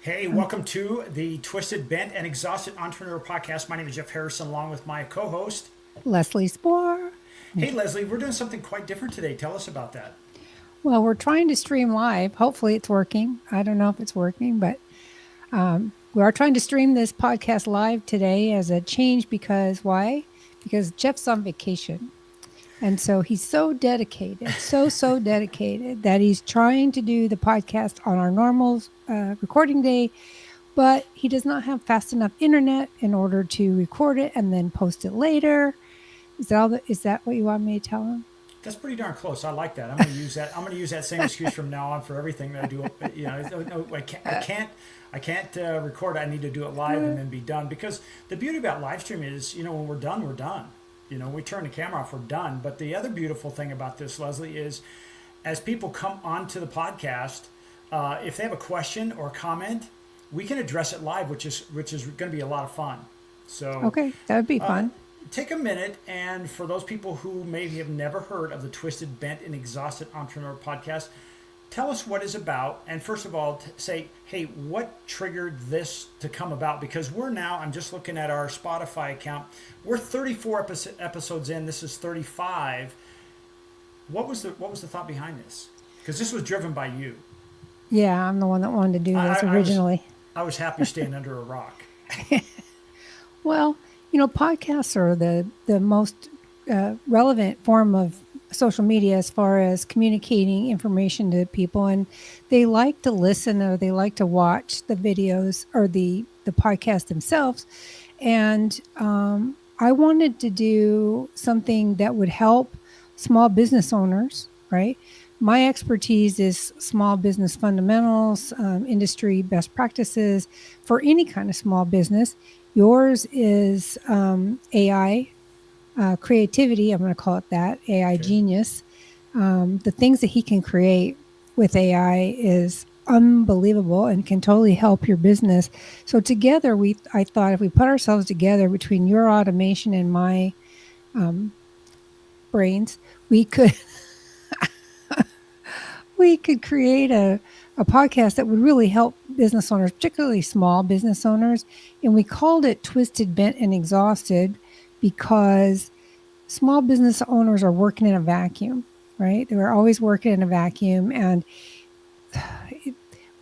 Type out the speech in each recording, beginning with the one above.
Hey, welcome to the Twisted, Bent, and Exhausted Entrepreneur Podcast. My name is Jeff Harrison, along with my co host. Leslie Spohr. Hey, Leslie, we're doing something quite different today. Tell us about that. Well, we're trying to stream live. Hopefully, it's working. I don't know if it's working, but we are trying to stream this podcast live today as a change because why? Because Jeff's on vacation. And so he's so dedicated, so dedicated that he's trying to do the podcast on our normal recording day, but he does not have fast enough internet in order to record it and then post it later. Is that what you want me to tell him? That's pretty darn close. I like that. I'm going to use that. I'm going to use that same excuse from now on for everything that I do. I can't record. I need to do it live and then be done. Because the beauty about live stream is, when we're done, we're done. We turn the camera off, we're done. But the other beautiful thing about this, Leslie, is as people come onto the podcast, if they have a question or comment, we can address it live, which is going to be a lot of fun. So Okay, that would be fun. take a minute, and for those people who maybe have never heard of the Twisted, Bent, and Exhausted Entrepreneur Podcast, tell us what it's about. And first of all, say, hey, what triggered this to come about? Because I'm just looking at our Spotify account. We're 34 episodes in. This is 35. What was the thought behind this? Because this was driven by you. Yeah, I'm the one that wanted to do this originally. I was happy staying under a rock. Well, podcasts are the most relevant form of social media as far as communicating information to people, and they like to listen or they like to watch the videos or the podcast themselves. And I wanted to do something that would help small business owners, right? My expertise is small business fundamentals, industry best practices for any kind of small business. Yours is AI creativity. I'm going to call it that, AI Okay. genius. The things that he can create with AI is unbelievable and can totally help your business. So together, I thought if we put ourselves together between your automation and my brains, we could create a podcast that would really help business owners, particularly small business owners. And we called it Twisted, Bent, and Exhausted because small business owners are working in a vacuum, right? They're always working in a vacuum. And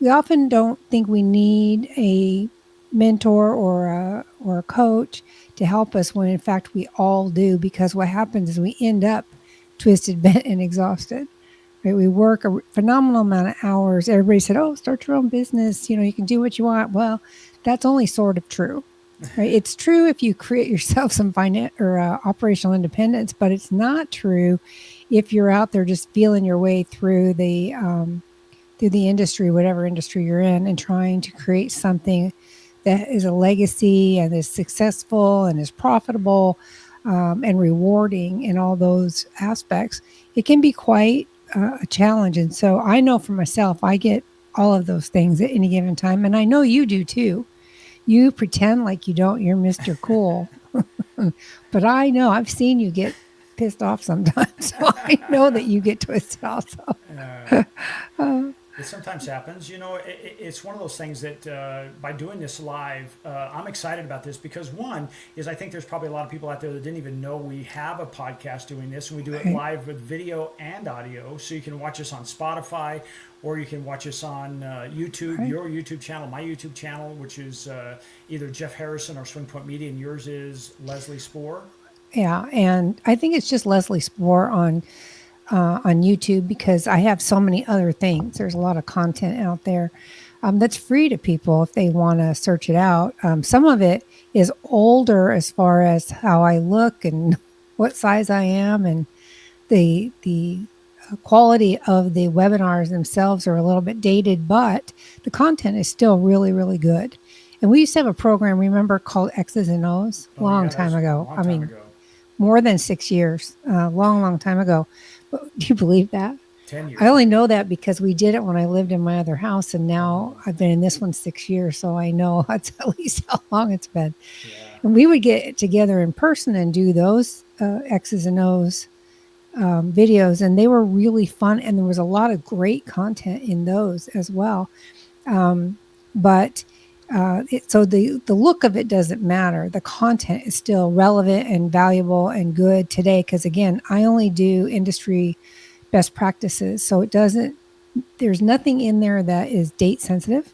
we often don't think we need a mentor or a coach to help us when in fact we all do, because what happens is we end up twisted, bent, and exhausted. Right? We work a phenomenal amount of hours. Everybody said, "Oh, start your own business. You can do what you want." Well, that's only sort of true. Right? It's true if you create yourself some finance or operational independence, but it's not true if you're out there just feeling your way through the industry, whatever industry you're in, and trying to create something that is a legacy and is successful and is profitable and rewarding in all those aspects. It can be quite a challenge. And so I know for myself, I get all of those things at any given time. And I know you do too. You pretend like you don't, you're Mr. Cool. But I know I've seen you get pissed off sometimes. So I know that you get twisted also. It sometimes happens. It's one of those things that by doing this live, I'm excited about this because one is I think there's probably a lot of people out there that didn't even know we have a podcast doing this, and we do it Right. live with video and audio. So you can watch us on Spotify, or you can watch us on YouTube, Right. your YouTube channel, my YouTube channel, which is either Jeff Harrison or Swing Point Media, and yours is Leslie Spohr. Yeah. And I think it's just Leslie Spohr on YouTube because I have so many other things. There's a lot of content out there that's free to people if they want to search it out. Some of it is older as far as how I look and what size I am, and the quality of the webinars themselves are a little bit dated, but the content is still really, really good. And we used to have a program, remember, called X's and O's, Oh yeah, long that was time a ago. long I time mean, ago. more than 6 years, long time ago. But do you believe that? 10 years I only ago. know that because we did it when I lived in my other house, and now Oh I've been in this one 6 years, so I know that's at least how long it's been. yeah. And we would get together in person and do those X's and O's videos, and they were really fun, and there was a lot of great content in those as well. but so the look of it doesn't matter. The content is still relevant and valuable and good today. Because again, I only do industry best practices, so it doesn't. There's nothing in there that is date sensitive.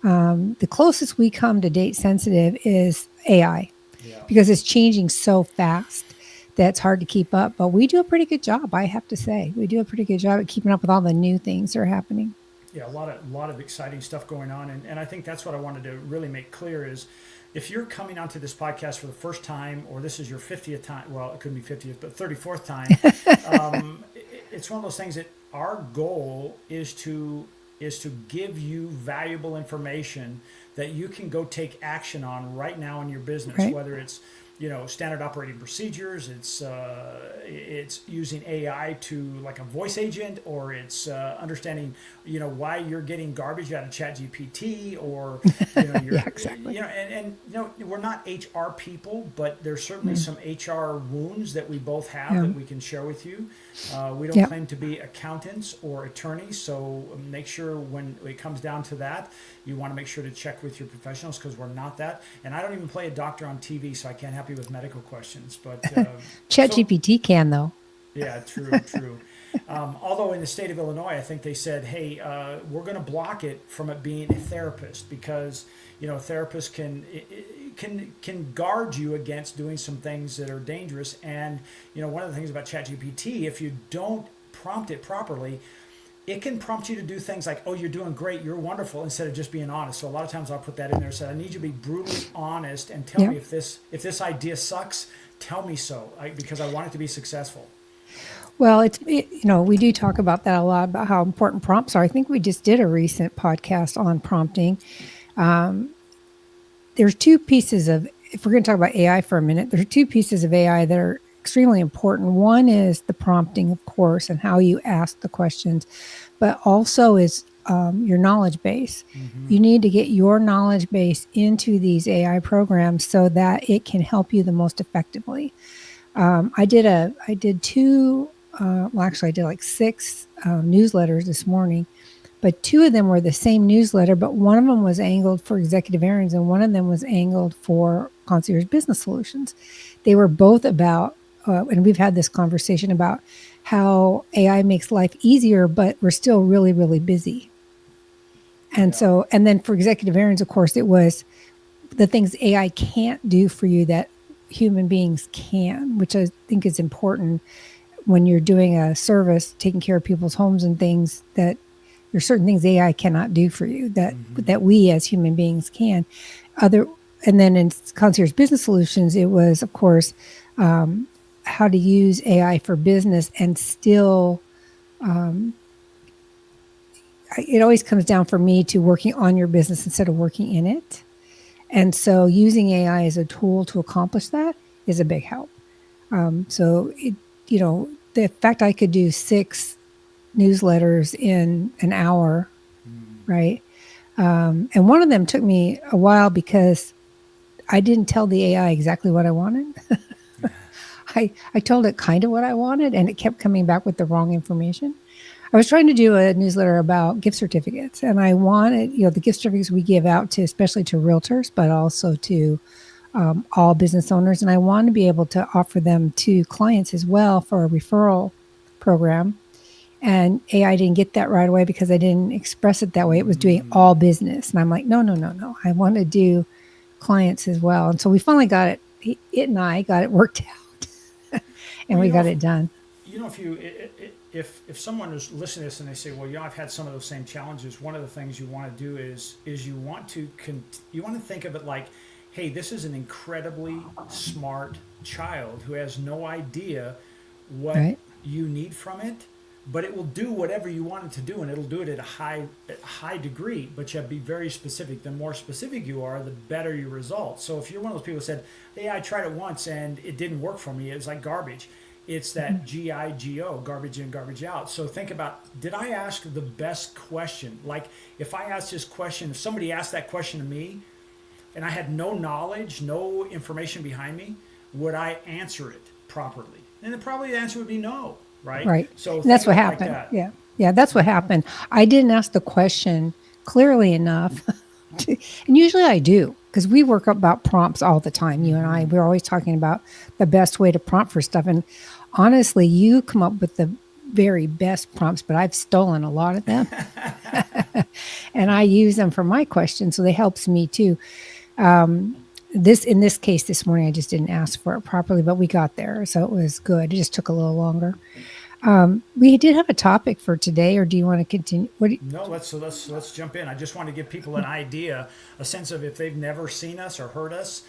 The closest we come to date sensitive is AI, Yeah. because it's changing so fast that it's hard to keep up. But we do a pretty good job, I have to say. We do a pretty good job at keeping up with all the new things that are happening. Yeah, a lot of exciting stuff going on, and I think that's what I wanted to really make clear is, if you're coming onto this podcast for the first time, or this is your 50th time, well, it couldn't be 50th, but 34th time, it's one of those things that our goal is to give you valuable information that you can go take action on right now in your business, Right. whether it's standard operating procedures, it's using AI to like a voice agent, or it's understanding why you're getting garbage out of ChatGPT, or you're Yeah, exactly. and we're not HR people, but there's certainly some HR wounds that we both have Yeah. that we can share with you. We don't Yep. claim to be accountants or attorneys, so make sure when it comes down to that, you want to make sure to check with your professionals, because we're not that. And I don't even play a doctor on TV, so I can't help you with medical questions. But ChatGPT can, though. yeah, true, true. Although in the state of Illinois, I think they said, hey, we're going to block it from it being a therapist, because therapists can guard you against doing some things that are dangerous. And one of the things about ChatGPT, if you don't prompt it properly, it can prompt you to do things like, oh, you're doing great, you're wonderful, instead of just being honest. So a lot of times I'll put that in there, say, I need you to be brutally honest and tell Yeah. me if this idea sucks, tell me so, because I want it to be successful. Well, we do talk about that a lot, about how important prompts are. I think we just did a recent podcast on prompting. There's two pieces of, if we're going to talk about AI for a minute, there's two pieces of AI that are extremely important. One is the prompting, of course, and how you ask the questions, but also is your knowledge base. You need to get your knowledge base into these AI programs so that it can help you the most effectively. I did two, well, actually, I did like six newsletters this morning, but two of them were the same newsletter, but one of them was angled for Executive Errands and one of them was angled for Concierge Business Solutions. They were both about, and we've had this conversation about how AI makes life easier, but we're still really, really busy. And Yeah. so, and then for Executive Errands, of course, it was the things AI can't do for you that human beings can, which I think is important when you're doing a service, taking care of people's homes and things, that there's certain things AI cannot do for you that we as human beings can. And then in Concierge Business Solutions, it was, of course, how to use AI for business and still, it always comes down for me to working on your business instead of working in it. And so using AI as a tool to accomplish that is a big help. So the fact I could do 6 newsletters in an hour, right? And one of them took me a while because I didn't tell the AI exactly what I wanted. I told it kind of what I wanted, and it kept coming back with the wrong information. I was trying to do a newsletter about gift certificates, and I wanted, the gift certificates we give out to, especially to realtors, but also to all business owners. And I wanted to be able to offer them to clients as well for a referral program. And AI didn't get that right away because I didn't express it that way. It was doing all business. And I'm like, no. I want to do clients as well. And so we finally got it. It and I got it worked out and Well, we got it done. If someone is listening to this and they say, well, I've had some of those same challenges, one of the things you want to do is you want to think of it like, hey, this is an incredibly smart child who has no idea what Right. you need from it, but it will do whatever you want it to do, and it'll do it at a high degree. But you have to be very specific. The more specific you are, the better your results. So if you're one of those people who said, hey, I tried it once and it didn't work for me, it was like garbage. It's that GIGO, garbage in, garbage out. So think about, did I ask the best question? Like if I asked this question, if somebody asked that question to me and I had no knowledge, no information behind me, would I answer it properly? And probably the answer would be no, right? Right. So And that's think what of it like happened. that. Yeah. That's what happened. I didn't ask the question clearly enough And usually I do, because we work about prompts all the time. You and I, we're always talking about the best way to prompt for stuff. And honestly, you come up with the very best prompts, but I've stolen a lot of them and I use them for my questions. So they helps me too. In this case this morning, I just didn't ask for it properly, but we got there. So it was good. It just took a little longer. We did have a topic for today, or do you want to continue? No, let's jump in. I just want to give people an idea, a sense of if they've never seen us or heard us,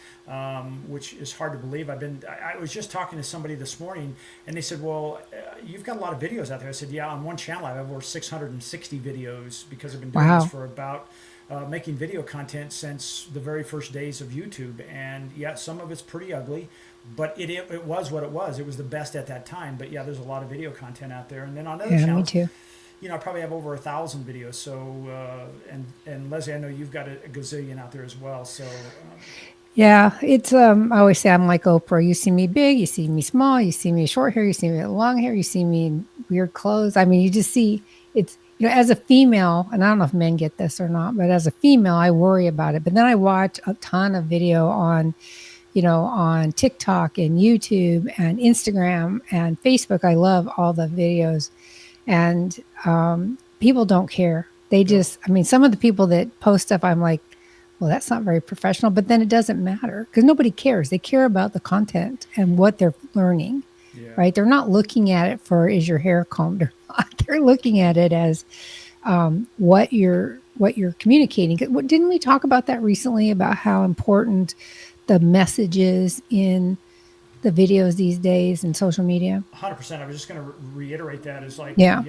which is hard to believe. I was just talking to somebody this morning, and they said, "Well, you've got a lot of videos out there." I said, "Yeah, on one channel I have over 660 videos because I've been doing this for about." Making video content since the very first days of YouTube, and yeah, some of it's pretty ugly, but it was what it was. It was the best at that time. But yeah, there's a lot of video content out there, and then on other Yeah, me channels, too. I probably have over 1,000 videos. So and Leslie, I know you've got a gazillion out there as well. So Yeah, it's I always say I'm like Oprah. You see me big, you see me small, you see me short hair, you see me with long hair, you see me in weird clothes. I mean, you just see it's as a female, and I don't know if men get this or not, but as a female, I worry about it. But then I watch a ton of video on, on TikTok and YouTube and Instagram and Facebook. I love all the videos, and people don't care. They just, I mean, some of the people that post stuff, I'm like, well, that's not very professional, but then it doesn't matter because nobody cares. They care about the content and what they're learning, yeah, right? They're not looking at it for, is your hair combed or not? They're looking at it as what you're communicating. Didn't we talk about that recently about how important the messages in the videos these days in social media? 100%. I was just going to reiterate that. Is like, Yeah.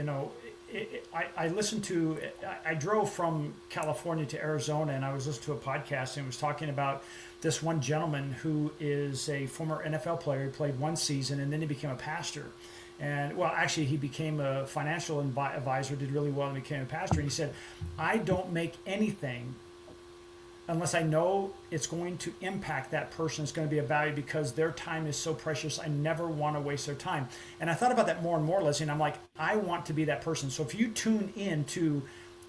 I listened to, I drove from California to Arizona, and I was listening to a podcast, and it was talking about this one gentleman who is a former NFL player. He played one season, and then he became a pastor. And well, actually, he became a financial advisor, did really well, and became a pastor. And he said, I don't make anything unless I know it's going to impact that person, it's going to be of value because their time is so precious. I never want to waste their time. And I thought about that more and more, Leslie, and I'm like, I want to be that person. So if you tune in to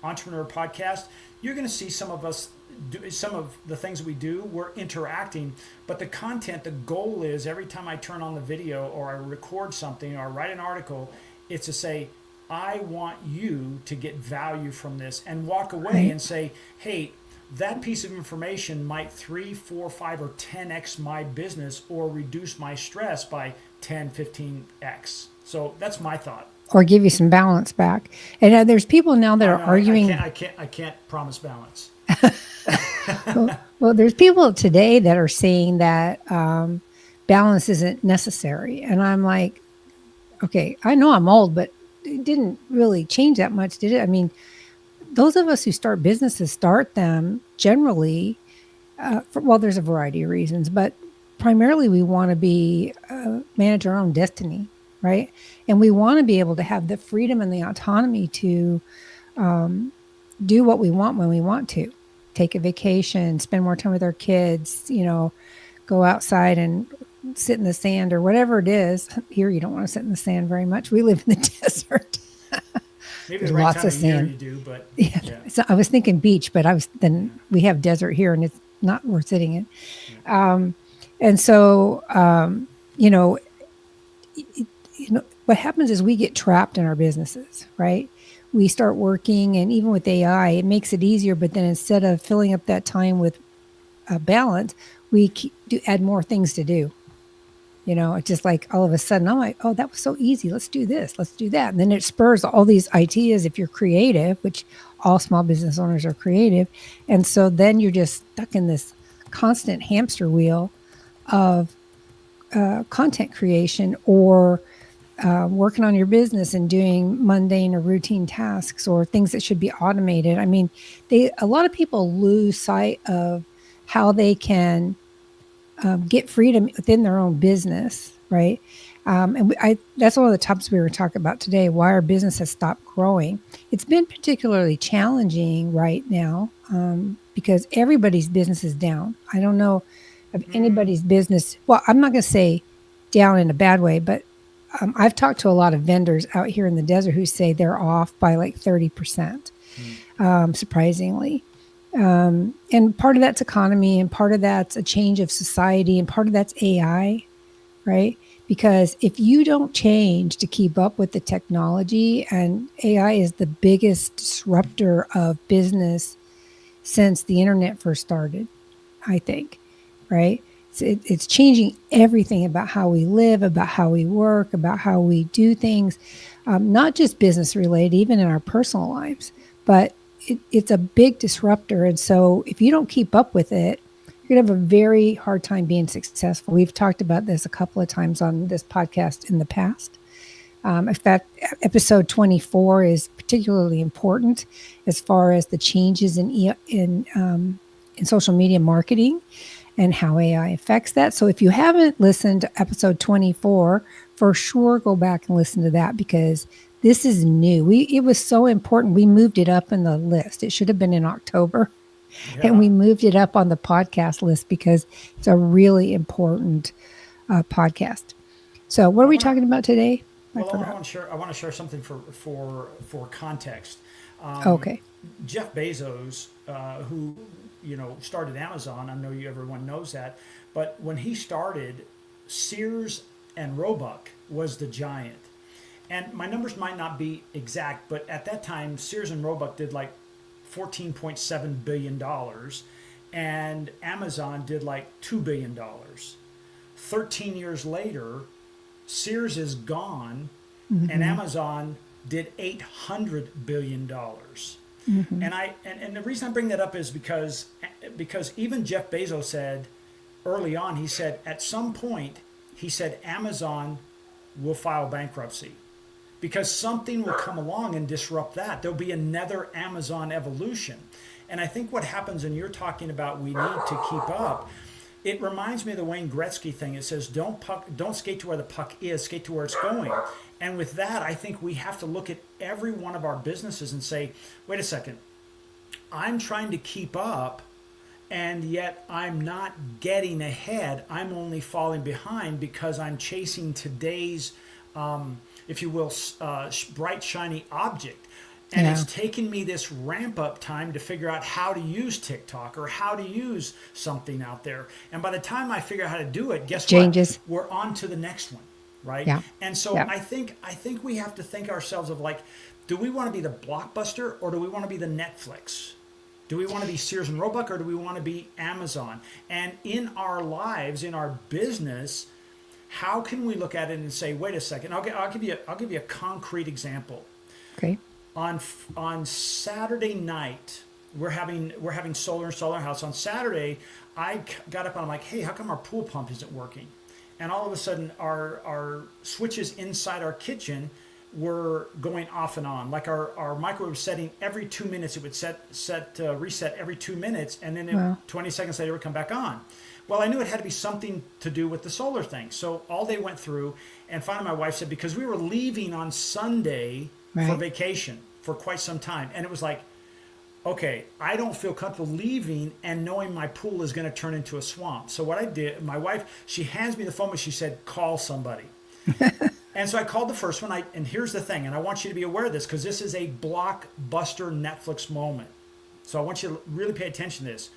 Entrepreneur Podcast, you're going to see some of us do some of the things we do. We're interacting, but the content, the goal is every time I turn on the video or I record something or write an article, it's to say, I want you to get value from this and walk away and say, hey, that piece of information might 3, 4, 5, or 10x my business or reduce my stress by 10, 15x. So that's my thought. Or give you some balance back. And there's people now that are arguing. I can't promise balance. Well, there's people today that are saying that balance isn't necessary. And I'm like, okay, I know I'm old, but it didn't really change that much, did it? I mean, those of us who start businesses start them generally, there's a variety of reasons, but primarily we want to manage our own destiny, right? And we want to be able to have the freedom and the autonomy to do what we want when we want to. Take a vacation, spend more time with our kids, go outside and sit in the sand or whatever it is. Here, you don't want to sit in the sand very much. We live in the desert. Maybe There's the right lots time of sand. You do, but yeah. So I was thinking beach, but we have desert here, and it's not worth sitting in. And so, what happens is we get trapped in our businesses, right? We start working, and even with AI, it makes it easier. But then instead of filling up that time with balance, we add more things to do. It's just like all of a sudden, I'm like, oh, that was so easy. Let's do this. Let's do that. And then it spurs all these ideas if you're creative, which all small business owners are creative. And so then you're just stuck in this constant hamster wheel of content creation or working on your business and doing mundane or routine tasks or things that should be automated. I mean, a lot of people lose sight of how they can get freedom within their own business, right? And that's one of the topics we were talking about today, why our business has stopped growing. It's been particularly challenging right now because everybody's business is down. I don't know of anybody's business. Well, I'm not going to say down in a bad way, but I've talked to a lot of vendors out here in the desert who say they're off by like 30%, surprisingly. And part of that's economy, and part of that's a change of society, and part of that's AI, right? Because if you don't change to keep up with the technology, and AI is the biggest disruptor of business since the internet first started, I think, right? It's changing everything about how we live, about how we work, about how we do things, not just business related, even in our personal lives. But it's a big disruptor. And so if you don't keep up with it, you're going to have a very hard time being successful. We've talked about this a couple of times on this podcast in the past. In fact, episode 24 is particularly important as far as the changes in social media marketing and how AI affects that. So if you haven't listened to episode 24, for sure go back and listen to that, because this is new. It was so important. We moved it up in the list. It should have been in October. Yeah. And we moved it up on the podcast list because it's a really important podcast. So what are we talking about today? Well, I want to share something for context. Okay. Jeff Bezos, who started Amazon. I know everyone knows that, but when he started, Sears and Roebuck was the giant. And my numbers might not be exact, but at that time, Sears and Roebuck did like $14.7 billion, and Amazon did like $2 billion. 13 years later, Sears is gone, and Amazon did $800 billion. And the reason I bring that up is because even Jeff Bezos said early on, he said at some point, he said Amazon will file bankruptcy, because something will come along and disrupt that. There'll be another Amazon evolution. And I think what happens, and you're talking about we need to keep up, it reminds me of the Wayne Gretzky thing. It says, don't skate to where the puck is, skate to where it's going. And with that, I think we have to look at every one of our businesses and say, wait a second, I'm trying to keep up, and yet I'm not getting ahead. I'm only falling behind because I'm chasing today's, if you will, bright, shiny object. And it's taken me this ramp up time to figure out how to use TikTok or how to use something out there. And by the time I figure out how to do it, guess what? We're on to the next one, right? Yeah. And so I think we have to think ourselves of like, do we want to be the Blockbuster or do we want to be the Netflix? Do we want to be Sears and Roebuck or do we want to be Amazon? And in our lives, in our business, how can we look at it and say, wait a second, I'll give you a concrete example. Okay. On Saturday night, we're having solar installed in our house. On Saturday, I got up and I'm like, hey, how come our pool pump isn't working? And all of a sudden, our switches inside our kitchen were going off and on. Like our microwave was setting every 2 minutes. It would reset every 2 minutes, and then 20 seconds later, it would come back on. Well, I knew it had to be something to do with the solar thing. So all day went through, and finally my wife said, because we were leaving on Sunday for vacation for quite some time, and it was like, okay, I don't feel comfortable leaving and knowing my pool is going to turn into a swamp. So what I did, my wife, she hands me the phone, and she said, call somebody. And so I called the first one, and here's the thing, and I want you to be aware of this because this is a blockbuster Netflix moment. So I want you to really pay attention to this.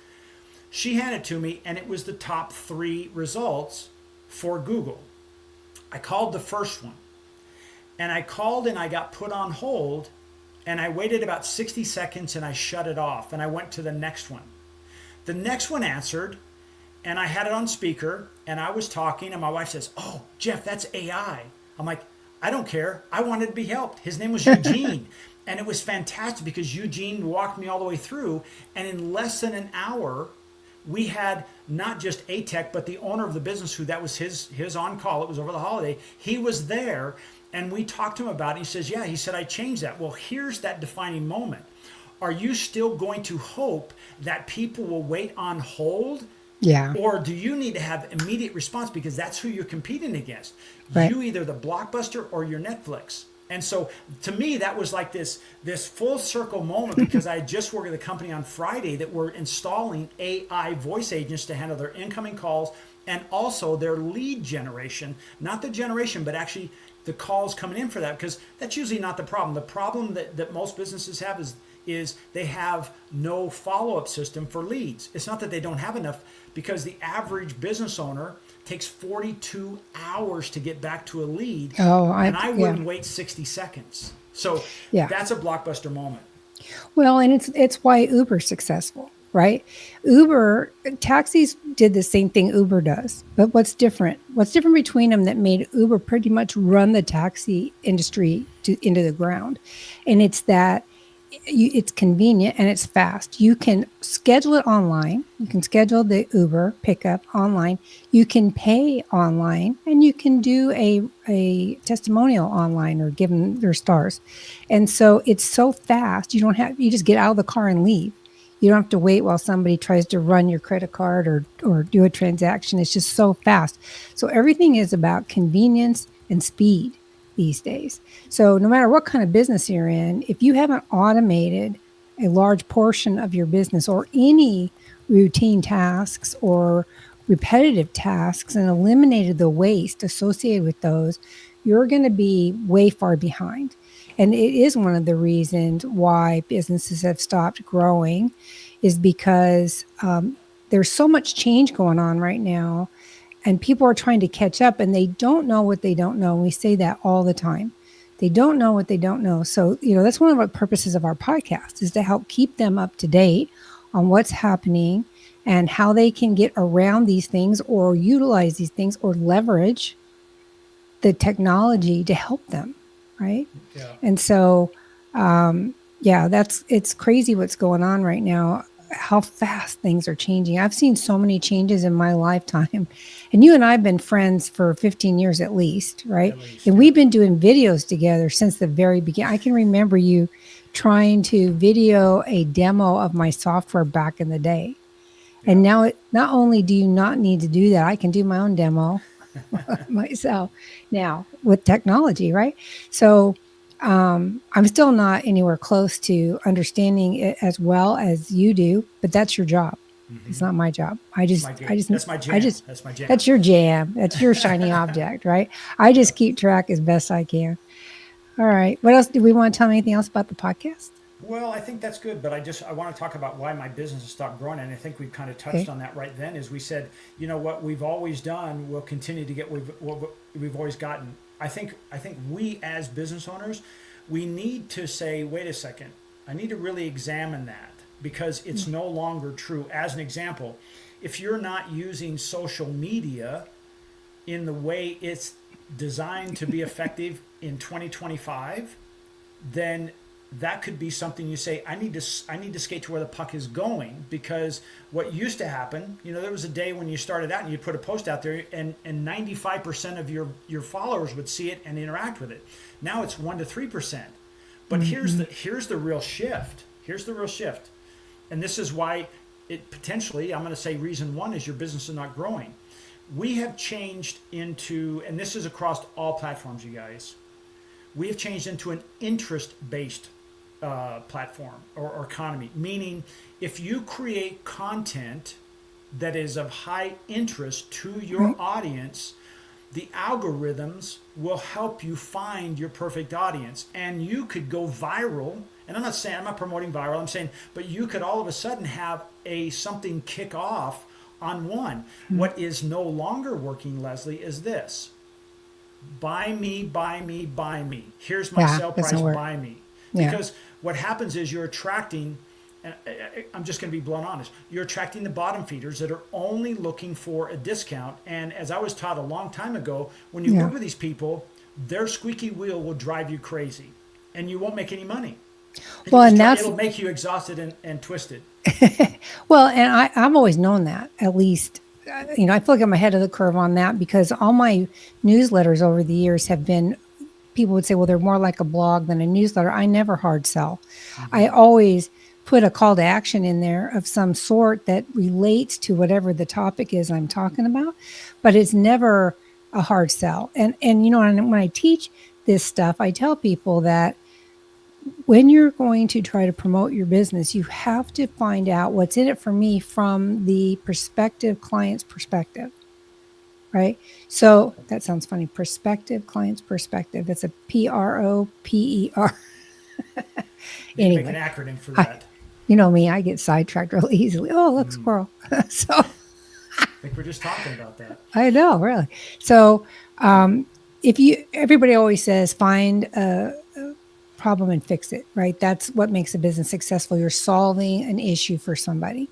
She handed it to me, and it was the top 3 results for Google. I called the first one, and I called and I got put on hold, and I waited about 60 seconds and I shut it off, and I went to the next one. The next one answered, and I had it on speaker, and I was talking, and my wife says, oh, Jeff, that's AI. I'm like, I don't care. I wanted to be helped. His name was Eugene. And it was fantastic because Eugene walked me all the way through, and in less than an hour, we had not just a tech, but the owner of the business, who that was his on call. It was over the holiday. He was there, and we talked to him about it. He says, yeah, he said, I changed that. Well, here's that defining moment. Are you still going to hope that people will wait on hold? Yeah. Or do you need to have immediate response because that's who you're competing against? Right. You either the Blockbuster or your Netflix. And so to me, that was like this full circle moment because I had just worked at a company on Friday that were installing AI voice agents to handle their incoming calls and also their lead generation, not the generation, but actually the calls coming in for that, because that's usually not the problem. The problem that most businesses have is is they have no follow-up system for leads. It's not that they don't have enough, because the average business owner takes 42 hours to get back to a lead. Oh, and I yeah. wouldn't wait 60 seconds. So Yeah. that's a blockbuster moment. Well, and it's why Uber's successful, right? Uber taxis did the same thing Uber does, but what's different? What's different between them that made Uber pretty much run the taxi industry into the ground? And it's that it's convenient and it's fast. You can schedule it online. You can schedule the Uber pickup online. You can pay online, and you can do a testimonial online or give them their stars. And so it's so fast. You just get out of the car and leave. You don't have to wait while somebody tries to run your credit card or do a transaction. It's just so fast. So everything is about convenience and speed these days. So no matter what kind of business you're in, if you haven't automated a large portion of your business or any routine tasks or repetitive tasks and eliminated the waste associated with those, you're going to be way far behind. And it is one of the reasons why businesses have stopped growing, is because there's so much change going on right now, and people are trying to catch up, and they don't know what they don't know. We say that all the time. They don't know what they don't know. So, that's one of the purposes of our podcast, is to help keep them up to date on what's happening and how they can get around these things or utilize these things or leverage the technology to help them. Right. Yeah. And so, it's crazy what's going on right now, how fast things are changing. I've seen so many changes in my lifetime, and you and I have been friends for 15 years at least, right? And we've been doing videos together since the very beginning. I can remember you trying to video a demo of my software back in the day. Yeah. And now not only do you not need to do that, I can do my own demo myself now with technology, right? So I'm still not anywhere close to understanding it as well as you do, but that's your job. Mm-hmm. It's not my job. That's my jam. That's your jam. That's your shiny object, right? I just keep track as best I can. All right. What else? Do we want to tell me anything else about the podcast? Well, I think that's good, but I want to talk about why my business has stopped growing, and I think we've kind of touched on that right then. Is we said, what we've always done, we'll continue to get what we've always gotten. I think we as business owners, we need to say, wait a second, I need to really examine that, because it's no longer true. As an example, if you're not using social media in the way it's designed to be effective in 2025, then that could be something you say, I need to skate to where the puck is going, because what used to happen, there was a day when you started out and you put a post out there and 95% of your followers would see it and interact with it. Now it's 1 to 3%. But mm-hmm. here's the real shift. Here's the real shift. And this is why it potentially, I'm going to say reason one is your business is not growing. We have changed into, and this is across all platforms, you guys, we have changed into an interest-based platform or economy, meaning if you create content that is of high interest to your audience, the algorithms will help you find your perfect audience, and you could go viral. And I'm not promoting viral, I'm saying, but you could all of a sudden have something kick off on one. Mm-hmm. What is no longer working, Leslie, is this: buy me, buy me, buy me. Here's my sale price, buy me. Yeah. Because what happens is you're attracting, and I'm just going to be blunt honest, you're attracting the bottom feeders that are only looking for a discount. And as I was taught a long time ago, when you work with these people, their squeaky wheel will drive you crazy, and you won't make any money. It'll make you exhausted and twisted. Well, and I've always known that, at least. I feel like I'm ahead of the curve on that, because all my newsletters over the years have been, people would say, well, they're more like a blog than a newsletter. I never hard sell. Mm-hmm. I always put a call to action in there of some sort that relates to whatever the topic is I'm talking about, but it's never a hard sell. And when I teach this stuff, I tell people that when you're going to try to promote your business, you have to find out what's in it for me from the client's perspective, right? So that sounds funny. Client's perspective. That's a PROPER. You can make an Anyway, acronym for I, that. you know me, I get sidetracked really easily. Oh, look, Mm. squirrel. So I think we're just talking about that. I know, really. So if you, everybody always says find a problem and fix it, right? That's what makes a business successful. You're solving an issue for somebody.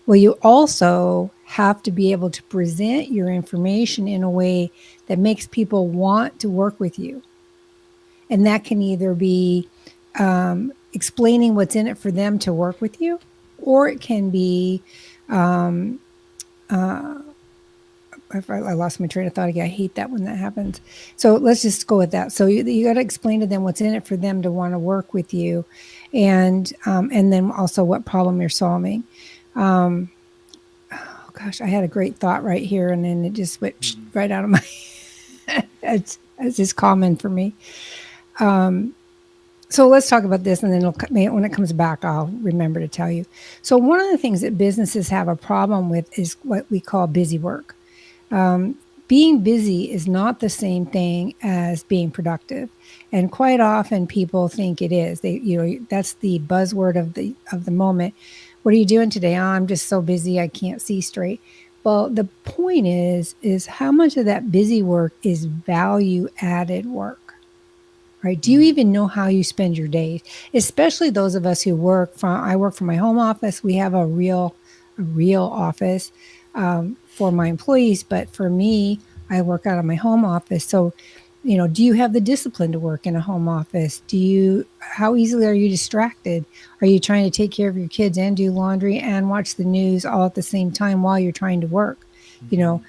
Well, you also have to be able to present your information in a way that makes people want to work with you. And that can either be explaining what's in it for them to work with you, or it can be, um, I lost my train of thought again. I hate that when that happens. So let's just go with that. So you got to explain to them what's in it for them to want to work with you, and then also what problem you're solving. Oh gosh, I had a great thought right here, and then it just went Mm. right out of my. It's just common for me. So let's talk about this, and then when it comes back, I'll remember to tell you. So one of the things that businesses have a problem with is what we call busy work. Being busy is not the same thing as being productive, and quite often people think it is. That's the buzzword of the moment. What are you doing today? Oh, I'm just so busy I can't see straight. Well, the point is how much of that busy work is value added work, right? Do you Mm. even know how you spend your days? Especially those of us who I work from my home office. We have a real office for my employees, but for me, I work out of my home office. So, do you have the discipline to work in a home office? How easily are you distracted? Are you trying to take care of your kids and do laundry and watch the news all at the same time while you're trying to work? You Mm-hmm. know,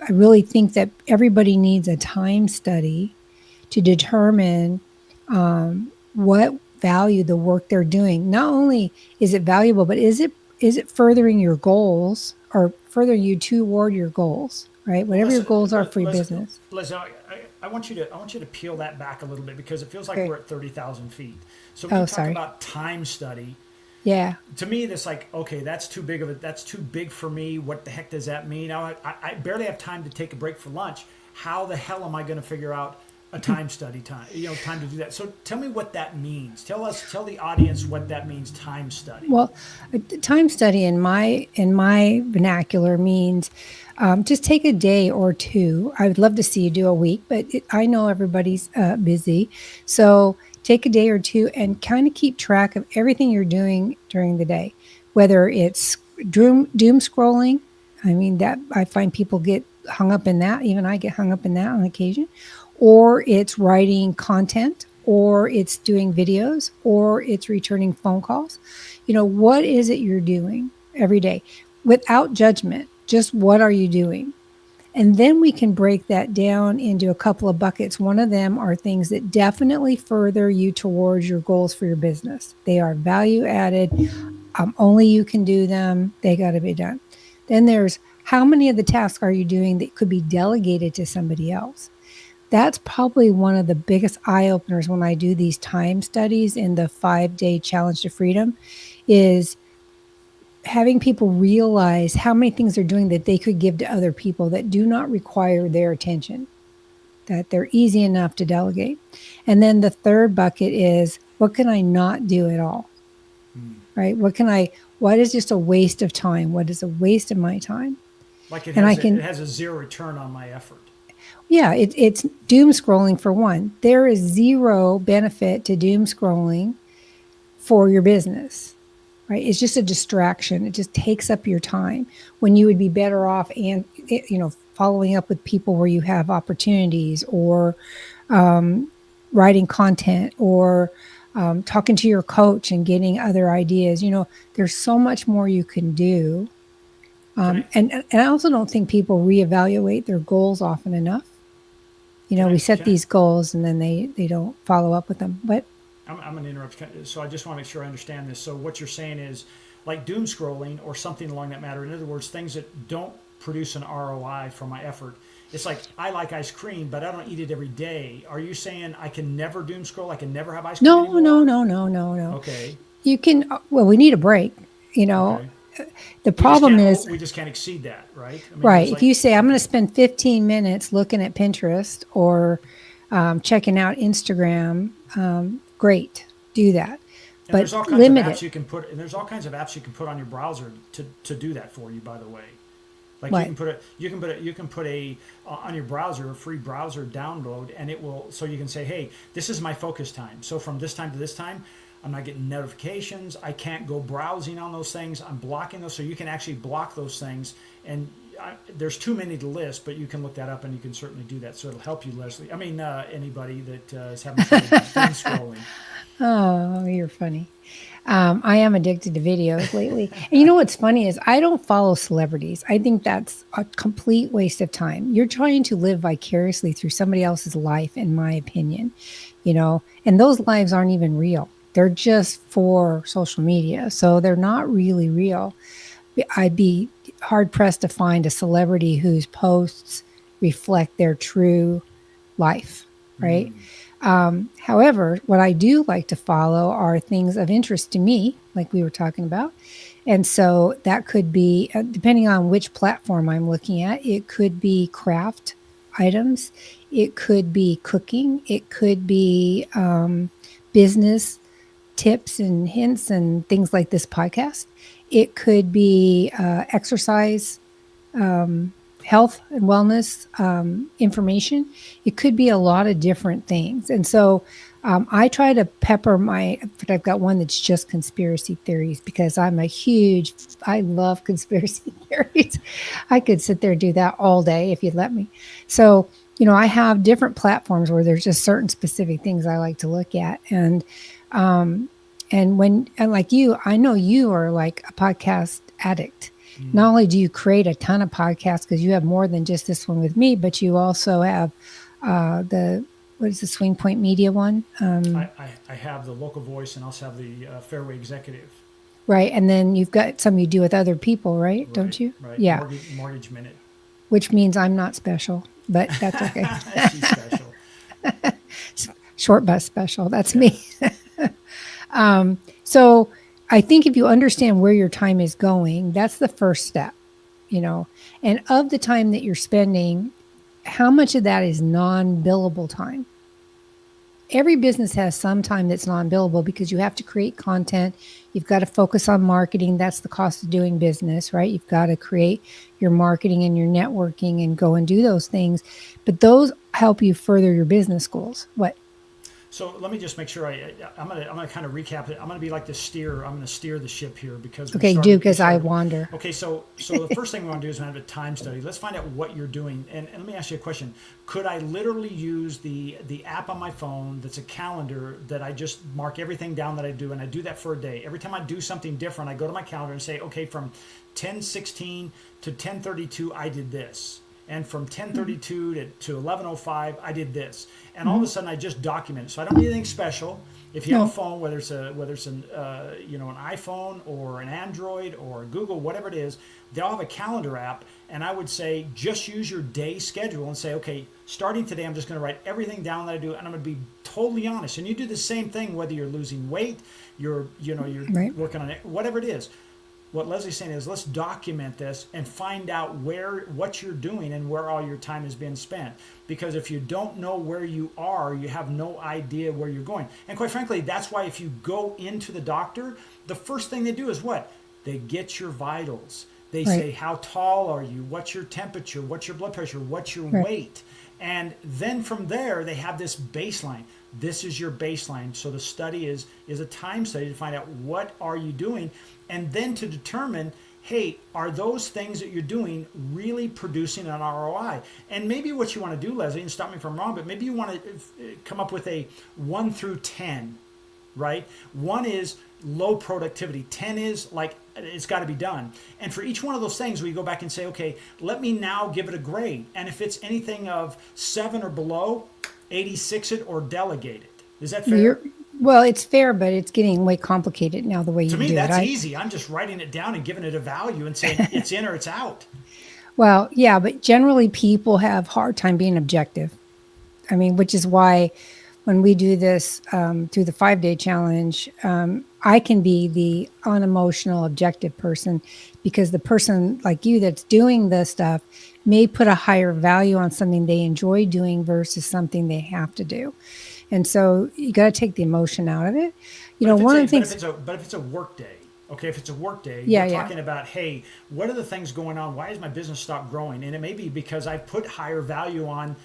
I really think that everybody needs a time study to determine what value the work they're doing. Not only is it valuable, but is it furthering your goals or furthering you toward your goals, right? Well, Whatever your goals are for your business. listen. I want you to peel that back a little bit because it feels like Okay. we're at 30,000 feet. So when you Oh, talk sorry. about time study, Yeah. to me, that's like, okay, that's too big of it. That's too big for me. What the heck does that mean? I barely have time to take a break for lunch. How the hell am I going to figure out a time study time? Time to do that. So tell me what that means. Tell the audience what that means. Time study. Well, time study in my vernacular means just take a day or two. I would love to see you do a week, but I know everybody's busy, so take a day or two and kind of keep track of everything you're doing during the day, whether it's doom scrolling. I mean that I find people get hung up in that. Even I get hung up in that on occasion, or it's writing content, or it's doing videos, or it's returning phone calls. What is it you're doing every day without judgment? Just what are you doing? And then we can break that down into a couple of buckets. One of them are things that definitely further you towards your goals for your business. They are value added. Only you can do them. They got to be done. Then there's how many of the tasks are you doing that could be delegated to somebody else? That's probably one of the biggest eye openers when I do these time studies in the 5-day challenge to freedom is having people realize how many things they're doing that they could give to other people that do not require their attention, that they're easy enough to delegate. And then the third bucket is what can I not do at all? Hmm. Right? What is just a waste of time? What is a waste of my time? Like And I it can, has a zero return on my effort. yeah, it's doom scrolling for one. There is zero benefit to doom scrolling for your business, right? It's just a distraction. It just takes up your time when you would be better off and, following up with people where you have opportunities, or writing content, or talking to your coach and getting other ideas. There's so much more you can do. Can I And I also don't think people reevaluate their goals often enough. We set can I these goals and then they don't follow up with them. But I'm going to interrupt. So I just want to make sure I understand this. So what you're saying is like doom scrolling or something along that matter. In other words, things that don't produce an ROI for my effort. It's like I like ice cream, but I don't eat it every day. Are you saying I can never doom scroll? I can never have ice cream no, no, anymore? no, no, no, no. Okay. You can, well, we need a break. Okay. The problem is, We just can't exceed that, right? I mean, right. there's If like you say, I'm going to okay. spend 15 minutes looking at Pinterest or checking out Instagram, great, do that, And but there's all kinds of limit apps it. you can put, and there's all kinds of apps you can put on your browser to do that for you. By the way, like What? you can put a on your browser a free browser download, and it will, so you can say, hey, this is my focus time. So from this time to this time, I'm not getting notifications. I can't go browsing on those things. I'm blocking those, so you can actually block those things. And there's too many to list, but you can look that up, and you can certainly do that. So it'll help you, Leslie. I mean, anybody that is having trouble doom scrolling. Oh, you're funny. I am addicted to videos lately. And you know what's funny is I don't follow celebrities. I think that's a complete waste of time. You're trying to live vicariously through somebody else's life, in my opinion, and those lives aren't even real. They're just for social media. So they're not really real. I'd be hard pressed to find a celebrity whose posts reflect their true life, right? However, what I do like to follow are things of interest to me, like we were talking about. And so that could be, depending on which platform I'm looking at, it could be craft items, it could be cooking, it could be business tips and hints and things like this podcast. It could be exercise, health and wellness information. It could be a lot of different things. And so I try to pepper but I've got one that's just conspiracy theories because I love conspiracy theories. I could sit there and do that all day if you'd let me. So, I have different platforms where there's just certain specific things I like to look at. And like you, I know you are like a podcast addict. Not only do you create a ton of podcasts because you have more than just this one with me, but you also have what is the Swing Point Media one? I have the local voice and also have the Fairway Executive. Right. And then you've got some you do with other people, right? Don't you? Right. Yeah. Mortgage Minute. Which means I'm not special, but that's okay. She's special. Short bus special. That's me. So I think if you understand where your time is going, that's the first step, and of the time that you're spending, how much of that is non-billable time? Every business has some time that's non-billable because you have to create content. You've got to focus on marketing. That's the cost of doing business, right? You've got to create your marketing and your networking and go and do those things. But those help you further your business goals. What? So let me just make sure I'm gonna kind of recap it. I'm gonna be like the steer. I'm gonna steer the ship here because because I wander. Okay, so the first thing we want to do is have a time study. Let's find out what you're doing, and let me ask you a question. Could I literally use the app on my phone that's a calendar that I just mark everything down that I do, and I do that for a day. Every time I do something different, I go to my calendar and say, okay, from 10:16 to 10:32, I did this. And from 10:32 to 11:05, I did this, and all of a sudden I just document it. So I don't need anything special. If you have a phone, whether it's an iPhone or an Android or Google, whatever it is, they all have a calendar app. And I would say just use your day schedule and say, okay, starting today, I'm just going to write everything down that I do, and I'm going to be totally honest. And you do the same thing whether you're losing weight, you're Right. working on it, whatever it is. What Leslie's saying is let's document this and find out what you're doing and where all your time is being spent. Because if you don't know where you are, you have no idea where you're going. And quite frankly, that's why if you go into the doctor, the first thing they do is what? They get your vitals. They say, how tall are you? What's your temperature? What's your blood pressure? What's your weight? And then from there, they have this baseline. This is your baseline. So the study is a time study to find out what are you doing, and then to determine, hey, are those things that you're doing really producing an ROI? And maybe what you want to do, Leslie, and stop me if I'm wrong, but maybe you want to come up with a 1 through 10, right? 1 is low productivity. 10 is like it's got to be done. And for each one of those things, we go back and say, okay, let me now give it a grade. And if it's anything of 7 or below, 86 it or delegate it. Is that fair? Well, it's fair, but it's getting way complicated now the way you do it. To me, that's easy. I'm just writing it down and giving it a value and saying it's in or it's out. Well, yeah, but generally people have hard time being objective. I mean, which is why when we do this through the 5-day challenge, I can be the unemotional, objective person because the person like you that's doing the stuff may put a higher value on something they enjoy doing versus something they have to do. And so you got to take the emotion out of it. But if it's One of a the things, but if it's a work day, okay, if it's a work day, we're yeah, yeah, talking about, hey, what are the things going on? Why has my business stopped growing? And it may be because I put higher value on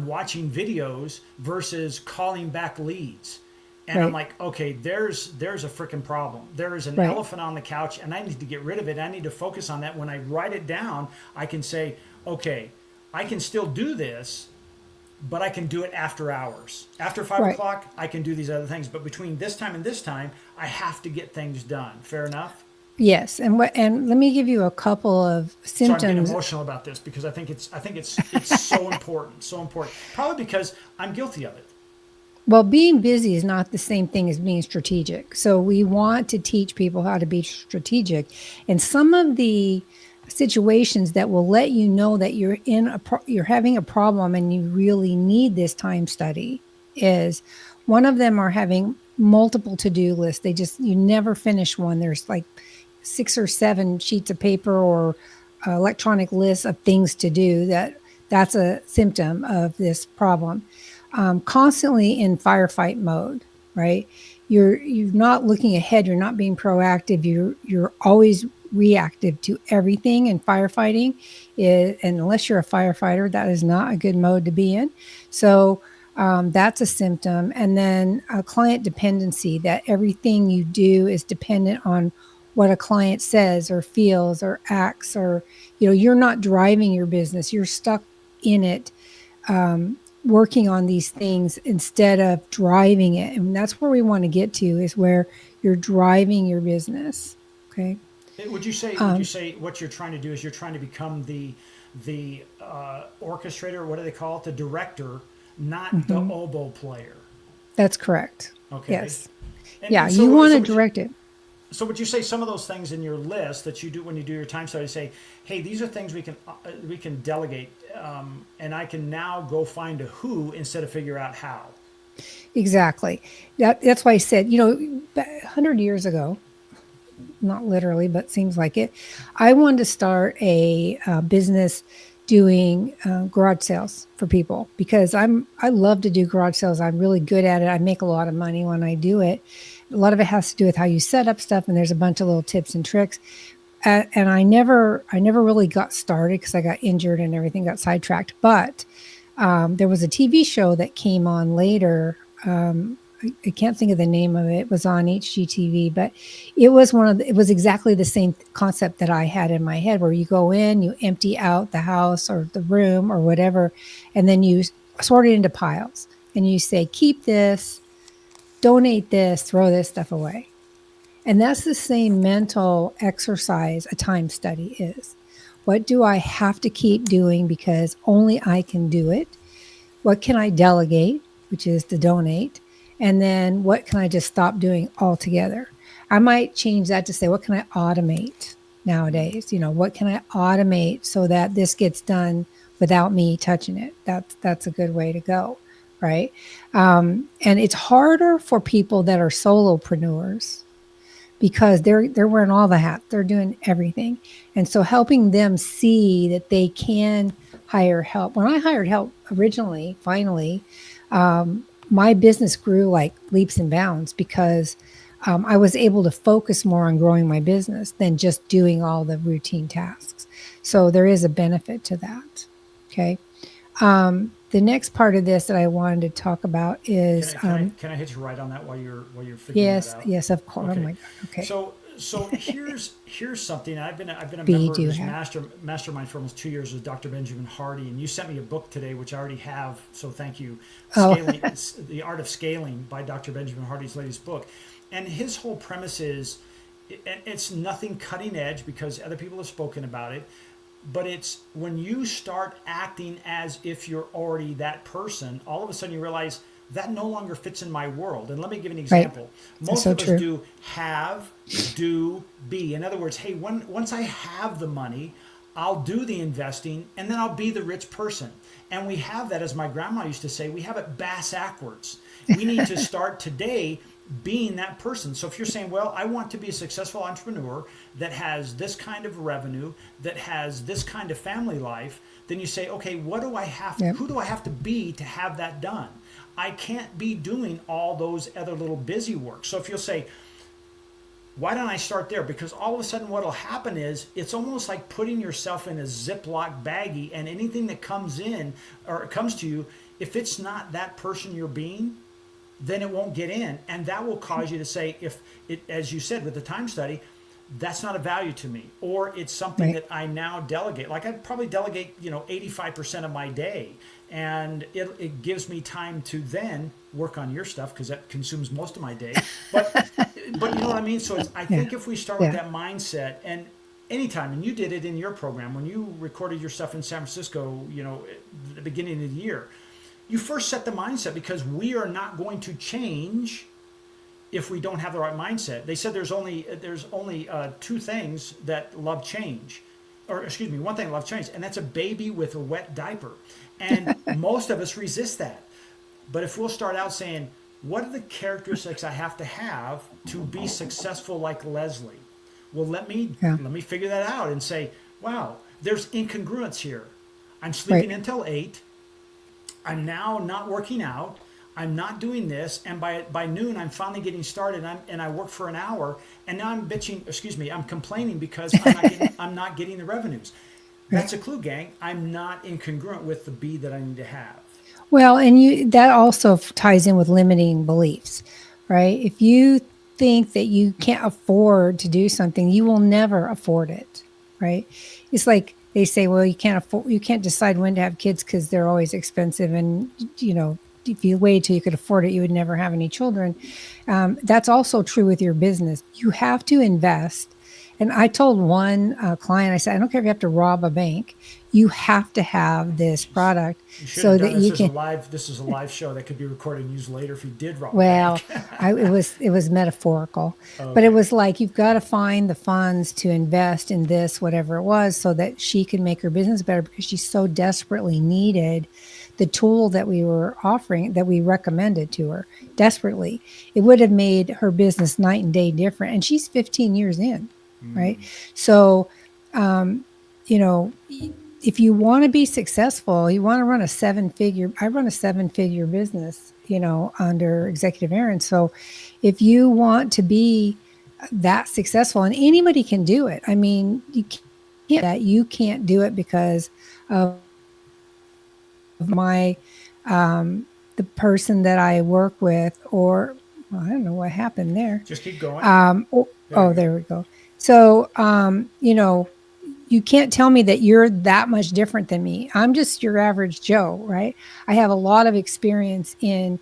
watching videos versus calling back leads. And I'm right, like, okay, there's a freaking problem. There is an right. elephant on the couch, and I need to get rid of it. I need to focus on that. When I write it down, I can say, okay, I can still do this, but I can do it after hours. After five Right. o'clock, I can do these other things. But between this time and this time, I have to get things done. Fair enough? Yes. And let me give you a couple of So I'm getting symptoms. emotional about this because I think it's so important, so important. Probably because I'm guilty of it. Well, being busy is not the same thing as being strategic. So we want to teach people how to be strategic. And some of the situations that will let you know that you're having a problem and you really need this time study is one of them are having multiple to-do lists. You never finish one. There's like 6 or 7 sheets of paper or electronic lists of things to do. That's a symptom of this problem. Constantly in firefight mode, right? You're not looking ahead. You're not being proactive. You're always reactive to everything in firefighting. And unless you're a firefighter, that is not a good mode to be in. So that's a symptom. And then a client dependency, that everything you do is dependent on what a client says or feels or acts, or you're not driving your business. You're stuck in it, working on these things instead of driving it. And that's where we want to get to, is where you're driving your business. Okay. Would you say? Would you say what you're trying to do is you're trying to become the orchestrator? What do they call it? The director, not the oboe player. That's correct. Okay. Yes. And, Yeah. and You so, want so to would you, direct it. so would you say some of those things in your list that you do when you do your time study? Say, hey, these are things we can delegate, and I can now go find a who instead of figure out how. Exactly. That's why I said, 100 years ago, not literally, but seems like it, I wanted to start a business doing garage sales for people because I love to do garage sales. I'm really good at it. I make a lot of money when I do it. A lot of it has to do with how you set up stuff, and there's a bunch of little tips and tricks. And I never really got started because I got injured and everything, got sidetracked. But there was a TV show that came on later. I can't think of the name of it. It was on HGTV, but it was exactly the same concept that I had in my head, where you go in, you empty out the house or the room or whatever, and then you sort it into piles, and you say, keep this, donate this, throw this stuff away. And that's the same mental exercise a time study is. What do I have to keep doing because only I can do it? What can I delegate, which is to donate? And then what can I just stop doing altogether? I might change that to say, what can I automate nowadays? What can I automate so that this gets done without me touching it? That's a good way to go, right? And it's harder for people that are solopreneurs because they're wearing all the hats. They're doing everything. And so helping them see that they can hire help. When I hired help originally, finally, my business grew like leaps and bounds because I was able to focus more on growing my business than just doing all the routine tasks. So there is a benefit to that. Okay. The next part of this that I wanted to talk about is Can I hit you right on that while you're figuring yes, that out? yes, of course. Oh Okay. my God. Okay. So here's something. I've been a B, member of do this have. mastermind for almost 2 years with Dr. Benjamin Hardy, and you sent me a book today, which I already have. So thank you. Oh, Scaling, The Art of Scaling by Dr. Benjamin Hardy's latest book, and his whole premise is, it's nothing cutting edge because other people have spoken about it, but it's when you start acting as if you're already that person, all of a sudden you realize that no longer fits in my world. And let me give an right. example. That's Most so of us true. do have, do, be. In other words, hey, once I have the money, I'll do the investing and then I'll be the rich person. And we have that, as my grandma used to say, we have it bass backwards. We need to start today being that person. So if you're saying, well, I want to be a successful entrepreneur that has this kind of revenue, that has this kind of family life, then you say, okay, what do I have, Yep. who do I have to be to have that done? I can't be doing all those other little busy work. So if you'll say, why don't I start there? Because all of a sudden what will happen is it's almost like putting yourself in a Ziploc baggie, and anything that comes in or comes to you, if it's not that person you're being, then it won't get in. And that will cause you to say, if it, as you said with the time study, that's not a value to me, or it's something Right. that I now delegate. Like I probably delegate, 85% of my day, and it gives me time to then work on your stuff because that consumes most of my day. But you know what I mean. So I Yeah. think if we start with Yeah. that mindset, and anytime, and you did it in your program when you recorded your stuff in San Francisco, at the beginning of the year, you first set the mindset, because we are not going to change if we don't have the right mindset. They said there's only two things that love change, or excuse me, one thing that love change, and that's a baby with a wet diaper. And most of us resist that. But if we'll start out saying, what are the characteristics I have to be successful like Leslie? Well, Yeah. let me figure that out and say, wow, there's incongruence here. I'm sleeping Right. until 8. I'm now not working out. I'm not doing this, and by noon I'm finally getting started. And I work for an hour, and now I'm bitching. Excuse me, I'm complaining because I'm not getting the revenues. That's Right. a clue, gang. I'm not incongruent with the B that I need to have. Well, and that also ties in with limiting beliefs, right? If you think that you can't afford to do something, you will never afford it, right? It's like they say, well, you can't decide when to have kids because they're always expensive, and if you waited till you could afford it, you would never have any children. That's also true with your business. You have to invest. And I told one client, I said, I don't care if you have to rob a bank. You have to have this product You should have so done that this you as a can. live. This is a live show that could be recorded and used later if you did rob a Well, bank. it was metaphorical, but it Okay. was like you've got to find the funds to invest in this, whatever it was, so that she can make her business better, because she so desperately needed the tool that we were offering, that we recommended to her desperately. It would have made her business night and day different, and she's 15 years in, right? So, you know, if you want to be successful, you want to run I run a 7-figure business, under Executive Aaron. So if you want to be that successful, and anybody can do it. I mean, you can't do it because of my, the person that I work with, or well, I don't know what happened there. Just keep going. Oh, There you go. there we go. So, you can't tell me that you're that much different than me. I'm just your average Joe, right? I have a lot of experience in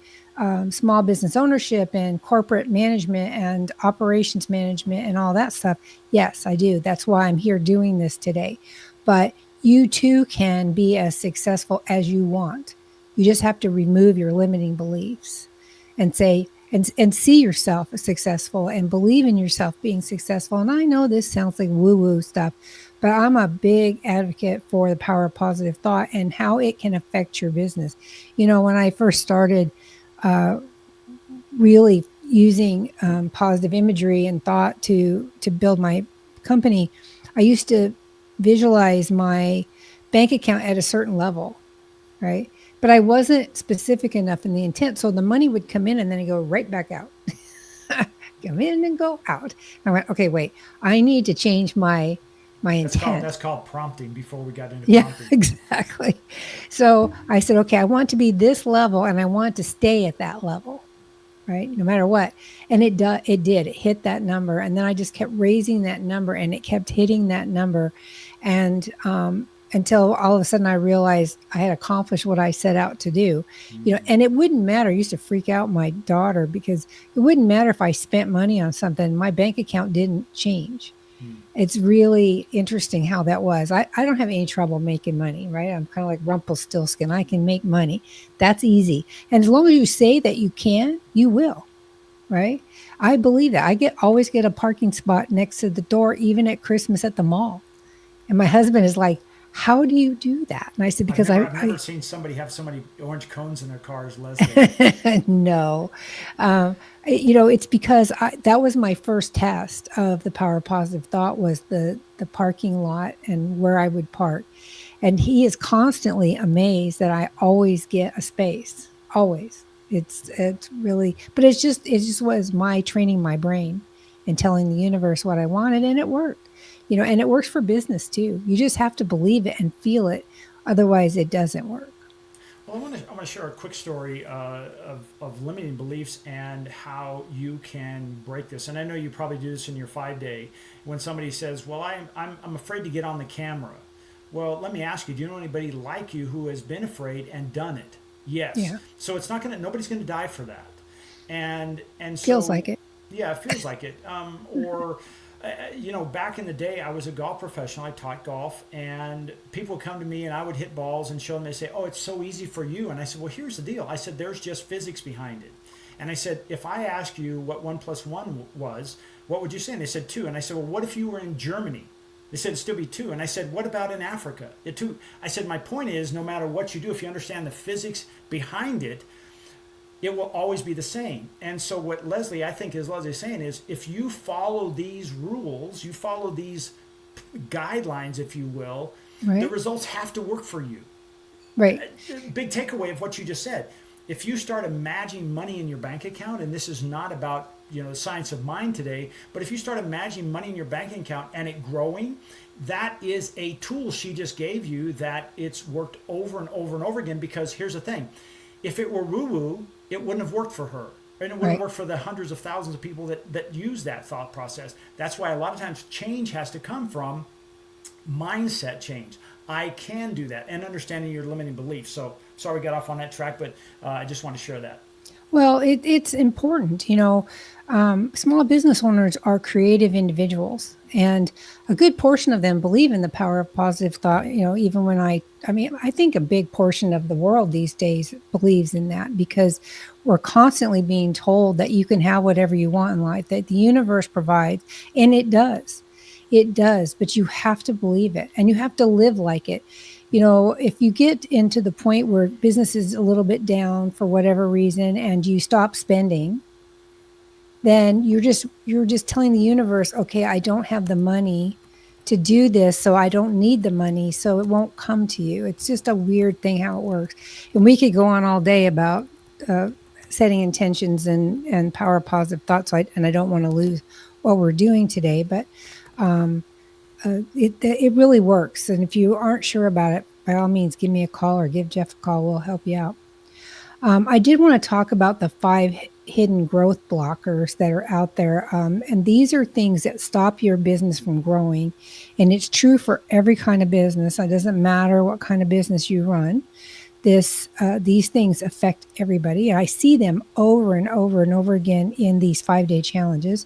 small business ownership and corporate management and operations management and all that stuff. Yes, I do. That's why I'm here doing this today. But you too can be as successful as you want. You just have to remove your limiting beliefs and say, and see yourself as successful and believe in yourself being successful. And I know this sounds like woo-woo stuff, but I'm a big advocate for the power of positive thought and how it can affect your business. When I first started really using positive imagery and thought to build my company, I used to visualize my bank account at a certain level, right? But I wasn't specific enough in the intent. So the money would come in and then it go right back out. Come in and go out. I went, okay, wait, I need to change my intent. That's called prompting. Before we got into Yeah, prompting. exactly. So I said, okay, I want to be this level and I want to stay at that level, right? No matter what. And it did. It hit that number. And then I just kept raising that number, and it kept hitting that number. And until all of a sudden I realized I had accomplished what I set out to do. And it wouldn't matter. I used to freak out my daughter because it wouldn't matter if I spent money on something. My bank account didn't change. It's really interesting how that was. I don't have any trouble making money, right? I'm kind of like Rumpelstiltskin. I can make money. That's easy. And as long as you say that you can, you will, right? I believe that. Always get a parking spot next to the door, even at Christmas at the mall. And my husband is like, how do you do that? And I said, because I've never seen somebody have so many orange cones in their cars, Leslie. no, it's because that was my first test of the power of positive thought was the parking lot and where I would park. And he is constantly amazed that I always get a space, always. It's really, but it just was my training my brain and telling the universe what I wanted, and it worked. And it works for business too. You just have to believe it and feel it, otherwise it doesn't work. Well, I want to share a quick story of limiting beliefs and how you can break this. And I know you probably do this in your 5-day. When somebody says, "Well, I'm afraid to get on the camera." Well, let me ask you: do you know anybody like you who has been afraid and done it? Yes. Yeah, So it's not gonna. Nobody's gonna die for that. And feels so like it. yeah, it feels like it. Back in the day, I was a golf professional. I taught golf, and people would come to me, and I would hit balls and show them. They say, "Oh, it's so easy for you." And I said, "Well, here's the deal." I said, "There's just physics behind it." And I said, "If I asked you what 1 plus 1 was, what would you say?" And they said 2. And I said, "Well, what if you were in Germany?" They said it'd still be 2. And I said, "What about in Africa?" It 2. I said, "My point is, no matter what you do, if you understand the physics behind it, it will always be the same." And so what I think is Leslie's saying is, if you follow these rules, you follow these guidelines, if you will, the Right, results have to work for you. right, Big takeaway of what you just said. If you start imagining money in your bank account, and this is not about the science of mind today, but if you start imagining money in your bank account and it growing, that is a tool she just gave you that it's worked over and over and over again. Because here's the thing: if it were woo woo, it wouldn't have worked for her. And it wouldn't right. work for the hundreds of thousands of people that use that thought process. That's why a lot of times change has to come from mindset change. I can do that, and understanding your limiting beliefs. So sorry we got off on that track, but I just want to share that. Well, it's important. Small business owners are creative individuals, and a good portion of them believe in the power of positive thought. Even when I think a big portion of the world these days believes in that because we're constantly being told that you can have whatever you want in life, that the universe provides, and it does. It does, but you have to believe it and you have to live like it. If you get into the point where business is a little bit down for whatever reason and you stop spending, then you're just telling the universe, okay, I don't have the money to do this, so I don't need the money, so it won't come to you. It's just a weird thing how it works. And we could go on all day about uh, setting intentions and power of positive thoughts. And I don't want to lose what we're doing today, but it really works. And if you aren't sure about it, by all means, give me a call or give Jeff a call. We'll help you out. I did want to talk about the 5 hidden growth blockers that are out there. And these are things that stop your business from growing. And it's true for every kind of business. It doesn't matter what kind of business you run. These things affect everybody. I see them over and over and over again in these 5-day challenges.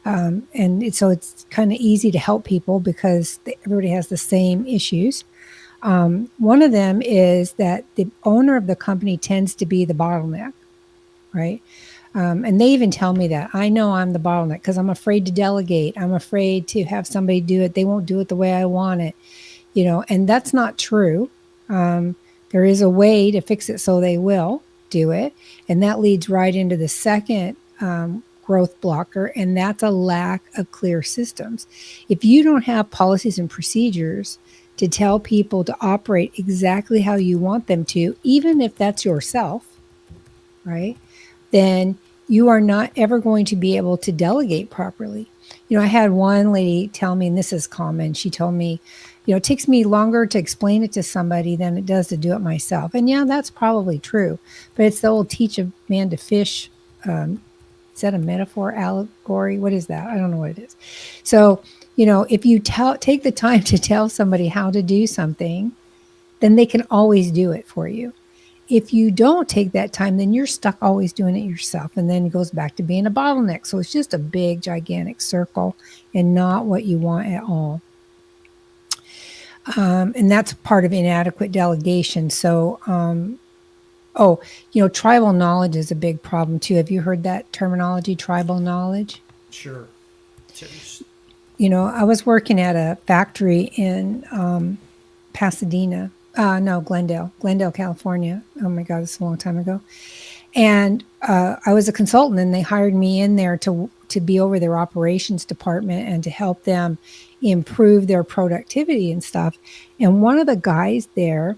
So it's kind of easy to help people because everybody has the same issues. One of them is that the owner of the company tends to be the bottleneck, right? And they even tell me that. I know I'm the bottleneck because I'm afraid to delegate. I'm afraid to have somebody do it. They won't do it the way I want it, and that's not true. There is a way to fix it so they will do it. And that leads right into the second growth blocker, and that's a lack of clear systems. If you don't have policies and procedures to tell people to operate exactly how you want them to, even if that's yourself, right? Then you are not ever going to be able to delegate properly. I had one lady tell me, and this is common, she told me, it takes me longer to explain it to somebody than it does to do it myself. And yeah, that's probably true. But it's the old teach a man to fish. Is that a metaphor, allegory? What is that? I don't know what it is. So, if you take the time to tell somebody how to do something, then they can always do it for you. If you don't take that time, then you're stuck always doing it yourself. And then it goes back to being a bottleneck. So it's just a big, gigantic circle and not what you want at all. And that's part of inadequate delegation. So, tribal knowledge is a big problem too. Have you heard that terminology, tribal knowledge? Sure. I was working at a factory in Pasadena. No, Glendale, California. Oh my God, it's a long time ago. And I was a consultant, and they hired me in there to be over their operations department and to help them improve their productivity and stuff. And one of the guys there,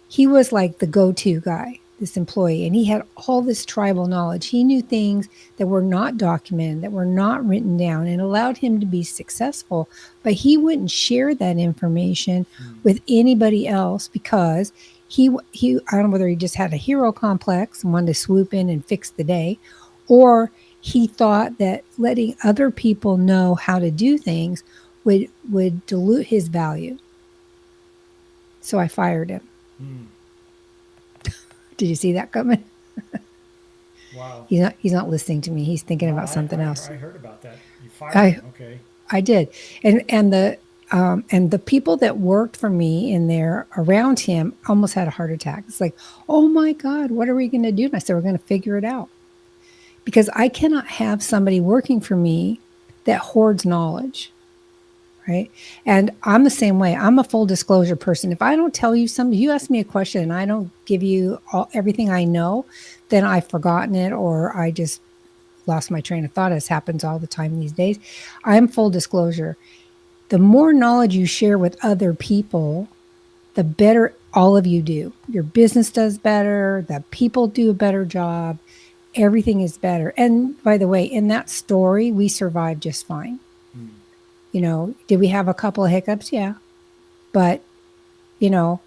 he was like the go-to guy, this employee, and he had all this tribal knowledge. He knew things that were not documented, that were not written down, and allowed him to be successful. But he wouldn't share that information with anybody else because he I don't know whether he just had a hero complex and wanted to swoop in and fix the day, or he thought that letting other people know how to do things would dilute his value. So I fired him. Did you see that coming? Wow. He's not listening to me. He's thinking about something else. I heard about that. You fired him. Okay. I did. And the people that worked for me in there around him almost had a heart attack. It's like, oh my God, what are we going to do? And I said, we're going to figure it out. Because I cannot have somebody working for me that hoards knowledge, right? And I'm the same way. I'm a full disclosure person. If I don't tell you something, you ask me a question and I don't give you everything I know, then I've forgotten it, or I just lost my train of thought, as happens all the time these days. I'm full disclosure. The more knowledge you share with other people, the better all of you do. Your business does better. The people do a better job. Everything is better. And by the way, in that story, we survived just fine. You know, did we have a couple of hiccups? Yeah. But, you know,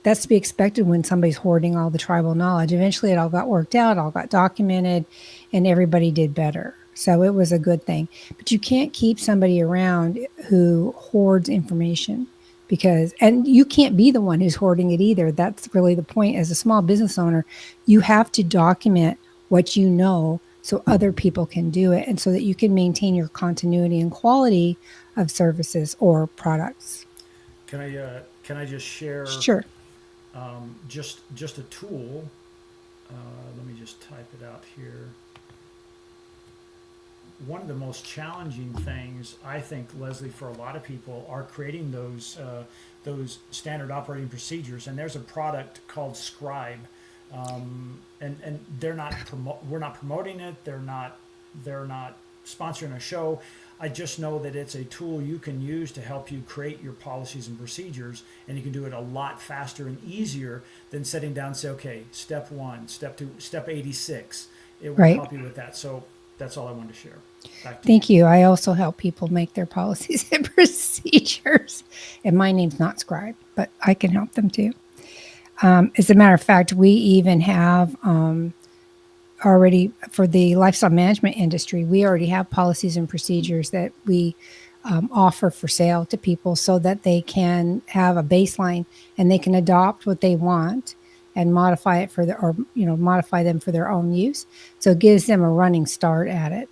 that's to be expected when somebody's hoarding all the tribal knowledge. Eventually it all got worked out, all got documented, and everybody did better. So it was a good thing. But you can't keep somebody around who hoards information, and you can't be the one who's hoarding it either. That's really the point. As a small business owner, you have to document what you know so other people can do it, and so that you can maintain your continuity and quality of services or products. Can I just share? Sure. Just a tool. Let me just type it out here. One of the most challenging things, I think, Leslie, for a lot of people are creating those standard operating procedures. And there's a product called Scribe, and we're not promoting it. They're not sponsoring a show. I just know that it's a tool you can use to help you create your policies and procedures, and you can do it a lot faster and easier than sitting down and say, okay, step 1, step 2, step 86. It will help you with that. So that's all I wanted to share. Thank you. I also help people make their policies and procedures. And my name's not Scribe, but I can help them too. As a matter of fact, we even have already, for the lifestyle management industry, we already have policies and procedures that we offer for sale to people so that they can have a baseline and they can adopt what they want and modify it modify them for their own use. So it gives them a running start at it.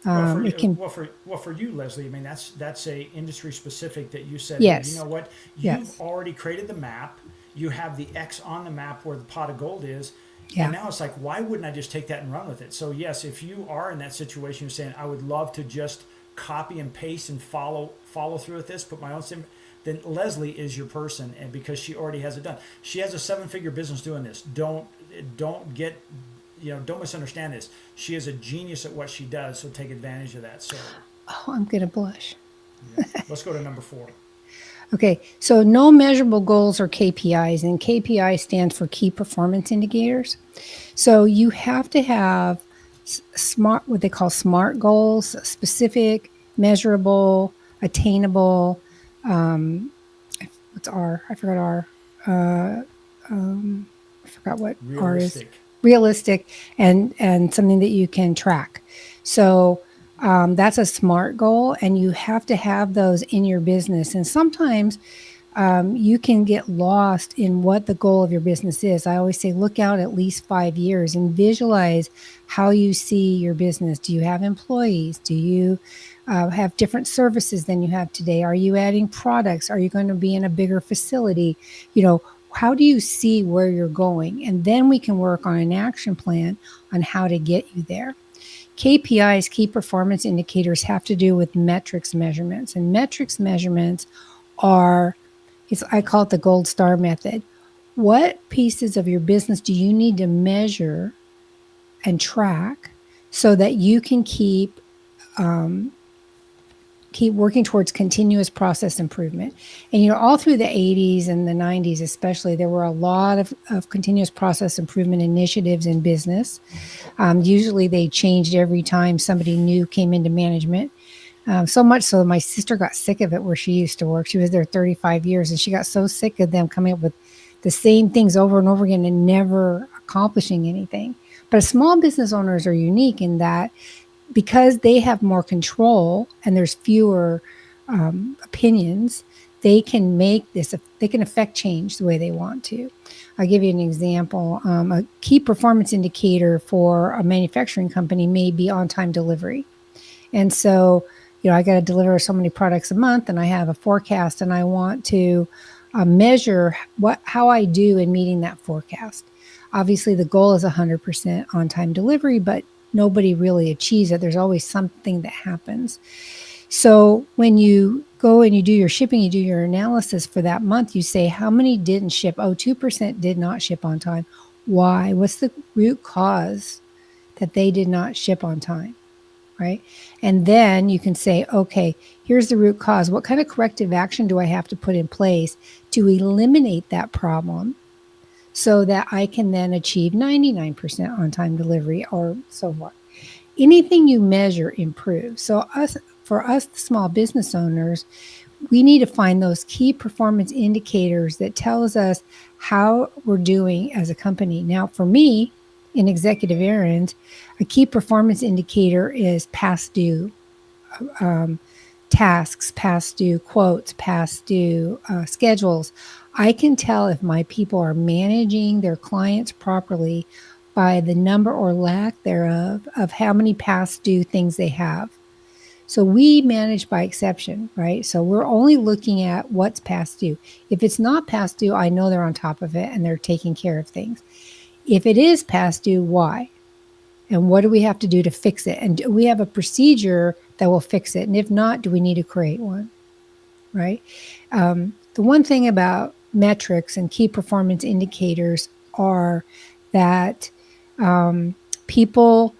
For you, Leslie, I mean, that's a industry specific that you said, yes. You know what, you've already created the map. You have the X on the map where the pot of gold is. Yeah. And now it's like, why wouldn't I just take that and run with it? So yes, if you are in that situation, you're saying, I would love to just copy and paste and follow through with this, put my own sim, then Leslie is your person, and because she already has it done. She has a 7-figure business doing this. Don't misunderstand this. She is a genius at what she does, so take advantage of that. So, I'm gonna blush. Yeah. Let's go to number 4. Okay, so no measurable goals or KPIs, and KPI stands for key performance indicators. So you have to have what they call SMART goals: specific, measurable, attainable. What's R? I forgot R. I forgot what R is. Realistic, and something that you can track. So that's a SMART goal, and you have to have those in your business. And sometimes you can get lost in what the goal of your business is. I always say, look out at least 5 years and visualize how you see your business. Do you have employees? Do you have different services than you have today? Are you adding products? Are you going to be in a bigger facility? How do you see where you're going? And then we can work on an action plan on how to get you there. KPIs, key performance indicators, have to do with metrics measurements. And metrics measurements are I call it the gold star method. What pieces of your business do you need to measure and track so that you can keep working towards continuous process improvement? And all through the 80s and the 90s especially, there were a lot of continuous process improvement initiatives in business. Usually they changed every time somebody new came into management. So much so my sister got sick of it where she used to work. She was there 35 years, and she got so sick of them coming up with the same things over and over again and never accomplishing anything. But small business owners are unique in that because they have more control and there's fewer opinions, they can affect change the way they want to. I'll give you an example. A key performance indicator for a manufacturing company may be on-time delivery. And so, I got to deliver so many products a month, and I have a forecast, and I want to measure how I do in meeting that forecast. Obviously, the goal is 100% on-time delivery, but nobody really achieves it. There's always something that happens. So when you go and you do your shipping, you do your analysis for that month, you say, how many didn't ship? Oh, 2% did not ship on time. Why? What's the root cause that they did not ship on time? Right? And then you can say, okay, here's the root cause. What kind of corrective action do I have to put in place to eliminate that problem so that I can then achieve 99% on-time delivery or so forth? Anything you measure improves. So for us, the small business owners, we need to find those key performance indicators that tells us how we're doing as a company. Now, for me, in Executive Errands, a key performance indicator is past due tasks, past due quotes, past due schedules. I can tell if my people are managing their clients properly by the number or lack thereof of how many past due things they have. So we manage by exception, right? So we're only looking at what's past due. If it's not past due, I know they're on top of it and they're taking care of things. If it is past due, why? And what do we have to do to fix it? And do we have a procedure that will fix it? And if not, do we need to create one? Right? The one thing about metrics and key performance indicators are that people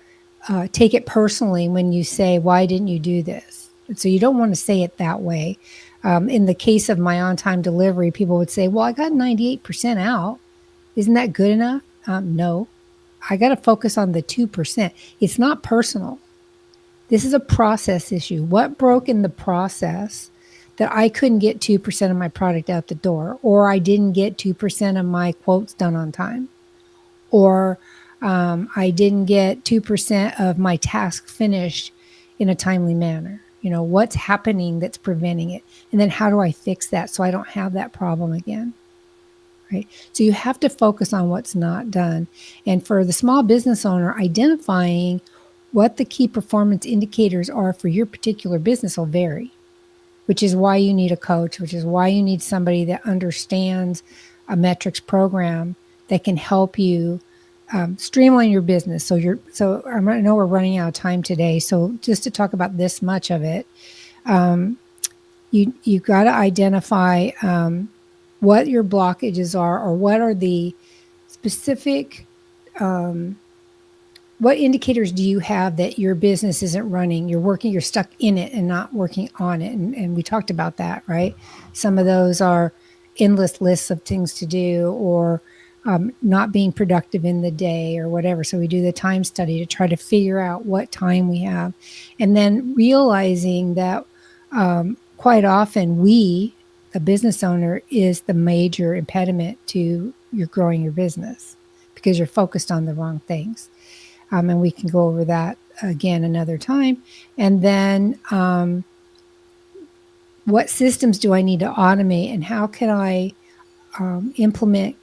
take it personally when you say, why didn't you do this? And so you don't want to say it that way. In the case of my on-time delivery, people would say, well, I got 98% out. Isn't that good enough? No, I got to focus on the 2%. It's not personal. This is a process issue. What broke in the process that I couldn't get 2% of my product out the door, or I didn't get 2% of my quotes done on time, or I didn't get 2% of my task finished in a timely manner? What's happening that's preventing it? And then how do I fix that so I don't have that problem again? Right? So you have to focus on what's not done. And for the small business owner, identifying what the key performance indicators are for your particular business will vary, which is why you need a coach, which is why you need somebody that understands a metrics program that can help you streamline your business. So I know we're running out of time today. So just to talk about this much of it, you got to identify what your blockages are, or what are the specific, what indicators do you have that your business isn't running? You're stuck in it and not working on it. And we talked about that, right? Some of those are endless lists of things to do, or not being productive in the day or whatever. So we do the time study to try to figure out what time we have. And then realizing that quite often the business owner is the major impediment to your growing your business because you're focused on the wrong things. And we can go over that again another time. And then what systems do I need to automate, and how can I implement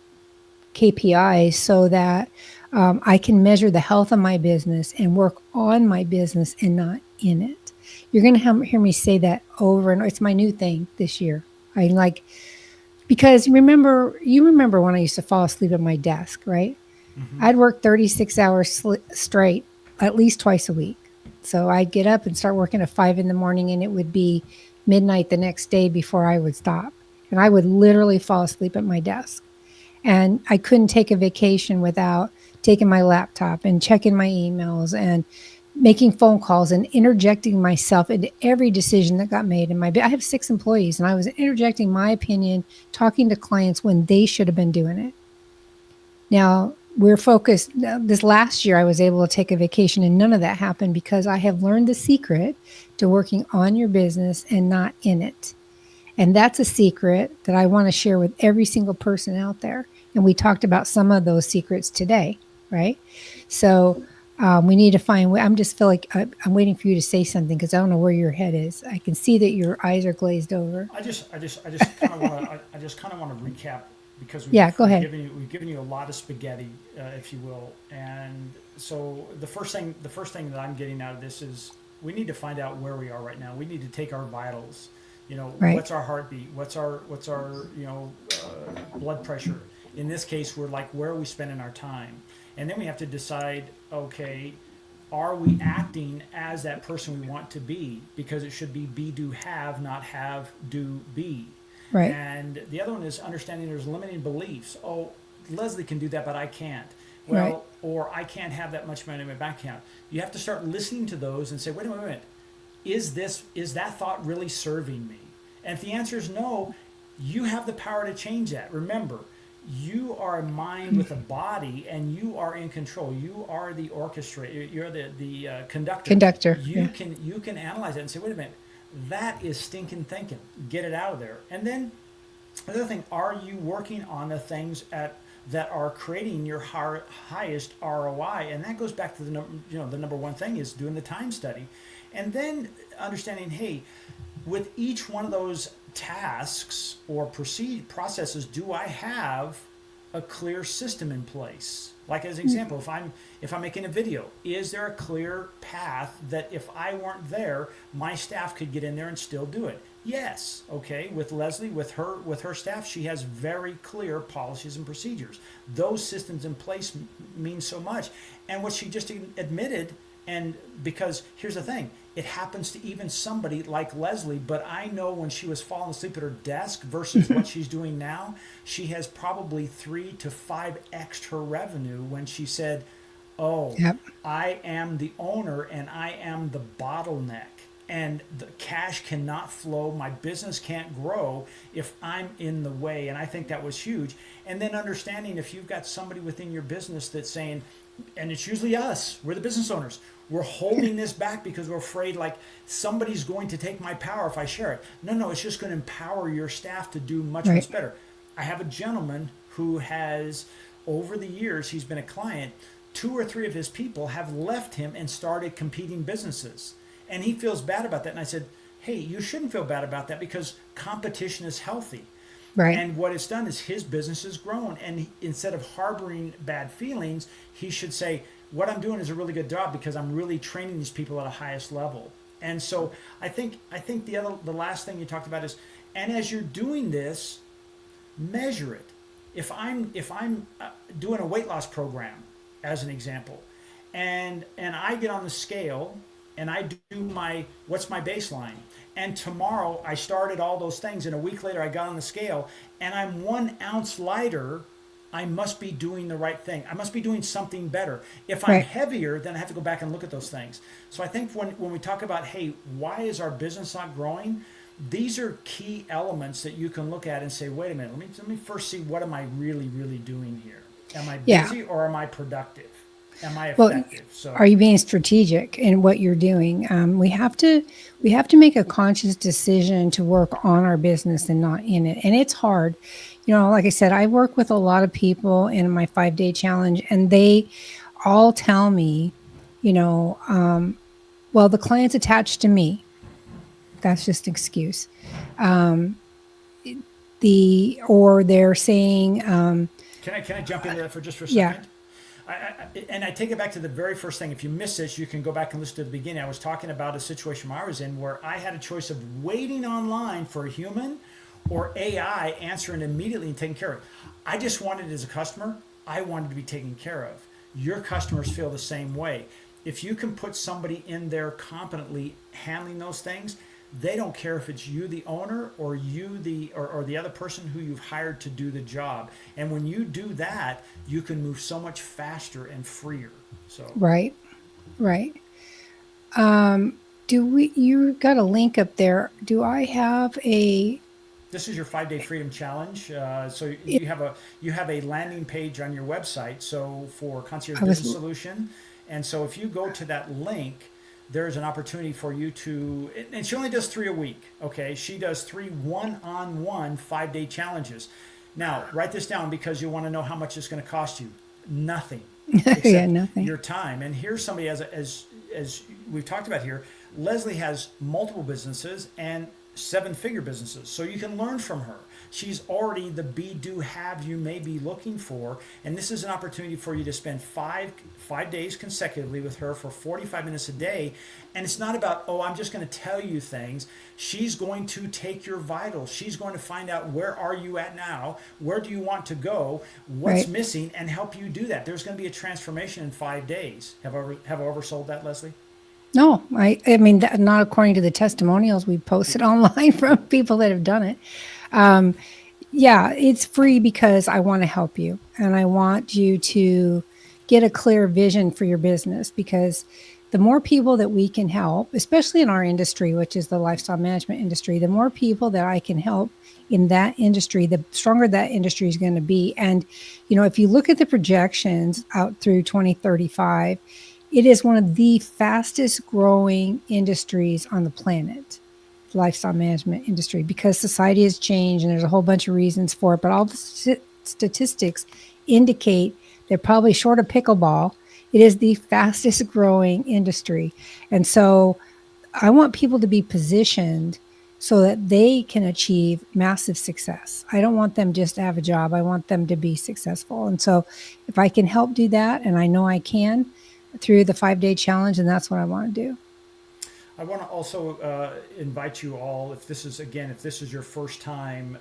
KPIs so that I can measure the health of my business and work on my business and not in it? You're going to hear me say that over and over. It's my new thing this year. Because you remember when I used to fall asleep at my desk, right? Mm-hmm. I'd work 36 hours straight, at least twice a week. So I'd get up and start working at 5 a.m, and it would be midnight the next day before I would stop. and I would literally fall asleep at my desk. And I couldn't take a vacation without taking my laptop and checking my emails and making phone calls and interjecting myself into every decision that got made in my I have 6 employees, and I was interjecting my opinion, talking to clients when they should have been doing it. Now we're focused. This last year I was able to take a vacation, and none of that happened because I have learned the secret to working on your business and not in it. And that's a secret that I want to share with every single person out there. And we talked about some of those secrets today, right? So we need to find. I'm just feel like I'm waiting for you to say something because I don't know where your head is. I can see that your eyes are glazed over. I just kind of want to, I just kind of want to recap because Yeah, go ahead. we've given you a lot of spaghetti, if you will. And so the first thing that I'm getting out of this is we need to find out where we are right now. We need to take our vitals. You know, Right. what's our heartbeat? What's our blood pressure? In this case, we're like, where are we spending our time? And then we have to decide, okay, are we acting as that person we want to be? Because it should be do have, not have do be. Right. And the other one is understanding there's limiting beliefs. Oh, Leslie can do that, but I can't. Well, Right. or I can't have that much money in my bank account. You have to start listening to those and say, wait a minute, is that thought really serving me? And if the answer is no, you have the power to change that. Remember, you are a mind with a body, and you are in control. You are the orchestrator. You're the conductor. Conductor. You Yeah. can analyze it and say, wait a minute, that is stinking thinking. Get it out of there. And then another thing, are you working on the things that are creating your highest ROI? And that goes back to the number one thing is doing the time study, and then understanding, hey, with each one of those tasks or processes, do I have a clear system in place? Like as an example, if I'm making a video, is there a clear path that if I weren't there, my staff could get in there and still do it? Yes. Okay. With Leslie, with her staff, she has very clear policies and procedures. Those systems in place mean so much. And what she just admitted, and because here's the thing, it happens to even somebody like Leslie, but I know when she was falling asleep at her desk versus what she's doing now, she has probably 3 to 5x her revenue when she said, oh, Yep. I am the owner and I am the bottleneck. And the cash cannot flow. My business can't grow if I'm in the way. And I think that was huge. And then understanding if you've got somebody within your business that's saying, and it's usually us, we're the business owners, we're holding this back because we're afraid like somebody's going to take my power if I share it. No, it's just going to empower your staff to do much Right. better. I have a gentleman who has, over the years, he's been a client, 2 or 3 of his people have left him and started competing businesses. And he feels bad about that. And I said, hey, you shouldn't feel bad about that because competition is healthy. Right. And what it's done is his business has grown. And instead of harboring bad feelings, he should say, what I'm doing is a really good job because I'm really training these people at a highest level. And so I think the last thing you talked about is, and as you're doing this, measure it. If I'm doing a weight loss program, as an example, and I get on the scale and I do what's my baseline, and tomorrow I started all those things, and a week later I got on the scale and I'm 1 ounce lighter, I must be doing the right thing. I must be doing something better. If I'm Right. heavier, then I have to go back and look at those things. So I think when we talk about, hey, why is our business not growing? These are key elements that you can look at and say, wait a minute, let me first see, what am I really, really doing here? Am I Yeah. busy or am I productive? Am I Well, effective? So are you being strategic in what you're doing? We have to make a conscious decision to work on our business and not in it. And it's hard. You know, like I said, I work with a lot of people in my 5-day challenge, and they all tell me, you know, well, the client's attached to me. That's just an excuse. Or they're saying, can I jump into that for just for a yeah. second? And I take it back to the very first thing. If you missed this, you can go back and listen to the beginning. I was talking about a situation I was in where I had a choice of waiting online for a human or AI answering immediately and taking care of it. I just wanted, as a customer, I wanted to be taken care of. Your customers feel the same way. If you can put somebody in there competently handling those things, They don't care if it's you, the owner, or you, or the other person who you've hired to do the job. And when you do that, you can move so much faster and freer. So Right. Right. Do we, you got a link up there. Do I have a, this is your 5 day freedom challenge. So it, you have a landing page on your website. So for Concierge I was, Business Solution, and so if you go to that link, there's an opportunity for you to. And she only does 3 a week. Okay, she does 3 one-on-one 5 day challenges. Now write this down because you want to know how much it's going to cost you. Nothing, yeah, except nothing. your time. And here's somebody as we've talked about here. Leslie has multiple businesses and 7-figure businesses, so you can learn from her. She's already the be, do, have you may be looking for, and this is an opportunity for you to spend five days consecutively with her for 45 minutes a day. And it's not about, oh, I'm just going to tell you things. She's going to take your vitals. She's going to find out, where are you at now, where do you want to go, what's Right. missing, and help you do that. There's going to be a transformation in 5 days. Have I oversold that, Leslie? No, I mean, not according to the testimonials we posted online from people that have done it. Um, yeah, it's free because I want to help you and I want you to get a clear vision for your business, because the more people that we can help, especially in our industry, which is the lifestyle management industry, the more people that I can help in that industry, the stronger that industry is going to be. And, you know, if you look at the projections out through 2035, it is one of the fastest growing industries on the planet, the lifestyle management industry, because society has changed and there's a whole bunch of reasons for it. But all the statistics indicate they're probably short of pickleball. It is the fastest growing industry. And so I want people to be positioned so that they can achieve massive success. I don't want them just to have a job. I want them to be successful. And so if I can help do that, and I know I can through the 5 day challenge, and that's what I want to do. I want to also invite you all, if this is your first time,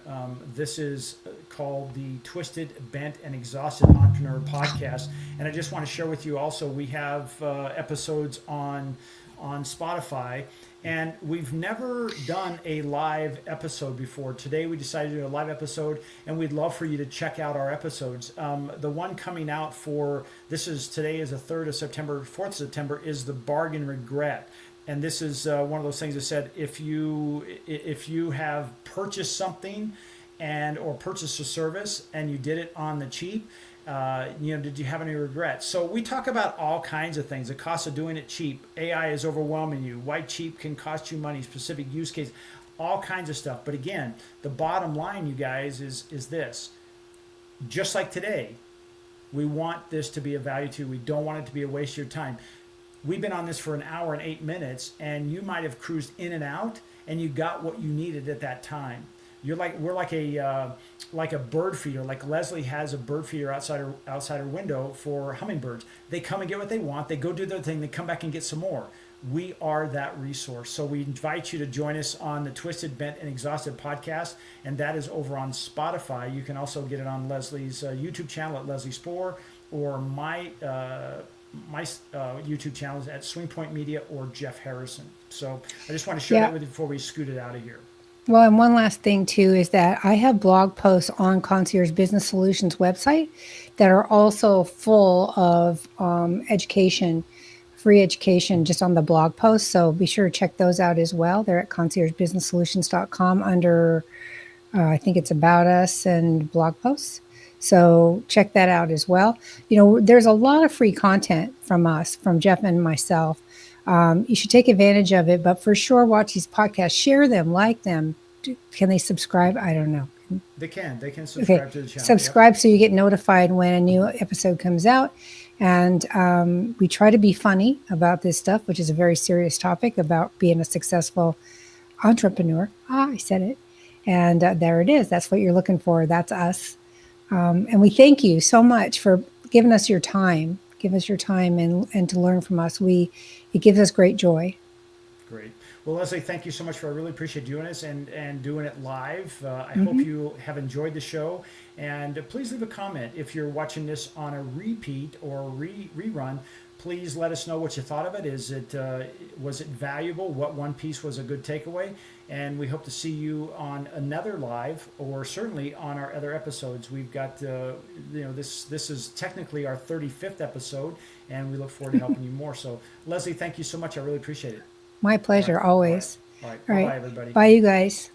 this is called the Twisted, Bent, and Exhausted Entrepreneur Podcast. And I just want to share with you also, we have episodes on Spotify, and we've never done a live episode before. Today we decided to do a live episode, and we'd love for you to check out our episodes. The one coming out for, today is the 3rd of September, 4th of September, is the bargain regret. And this is one of those things that said, if you have purchased something or purchased a service and you did it on the cheap, did you have any regrets? So we talk about all kinds of things. The cost of doing it cheap. AI is overwhelming you. Why cheap can cost you money. Specific use case. All kinds of stuff. But again, the bottom line, you guys, is this. Just like today, we want this to be of value to you. We don't want it to be a waste of your time. We've been on this for an hour and 8 minutes, and you might have cruised in and out, and you got what you needed at that time. We're like a bird feeder. Like Leslie has a bird feeder outside her window for hummingbirds. They come and get what they want. They go do their thing. They come back and get some more. We are that resource. So we invite you to join us on the Twisted, Bent, and Exhausted podcast, and that is over on Spotify. You can also get it on Leslie's YouTube channel at Leslie Spohr, or my YouTube channels at Swing Point Media or Jeff Harrison. So I just want to share that with you before we scoot it out of here. Well, and one last thing too is that I have blog posts on Concierge Business Solutions website that are also full of education, free education, just on the blog posts. So be sure to check those out as well. They're at conciergebusinesssolutions.com under, I think it's About Us and blog posts. So check that out as well. You know, there's a lot of free content from us, from Jeff and myself. You should take advantage of it, but for sure, watch these podcasts, share them, like them. Can they subscribe? I don't know. They can subscribe to the channel. Subscribe so you get notified when a new episode comes out. And we try to be funny about this stuff, which is a very serious topic about being a successful entrepreneur. I said it. And there it is. That's what you're looking for. That's us. And we thank you so much for giving us your time. Give us your time and to learn from us. It gives us great joy. Great. Well, Leslie, thank you so much. I really appreciate doing this and doing it live. I hope you have enjoyed the show. And please leave a comment if you're watching this on a repeat or rerun. please let us know what you thought of it. Was it valuable? What one piece was a good takeaway? And we hope to see you on another live, or certainly on our other episodes. We've got this is technically our 35th episode, and we look forward to helping you more. So Leslie, thank you so much. I really appreciate it. My pleasure, always. All right. All Bye right. bye, everybody. Bye, you guys.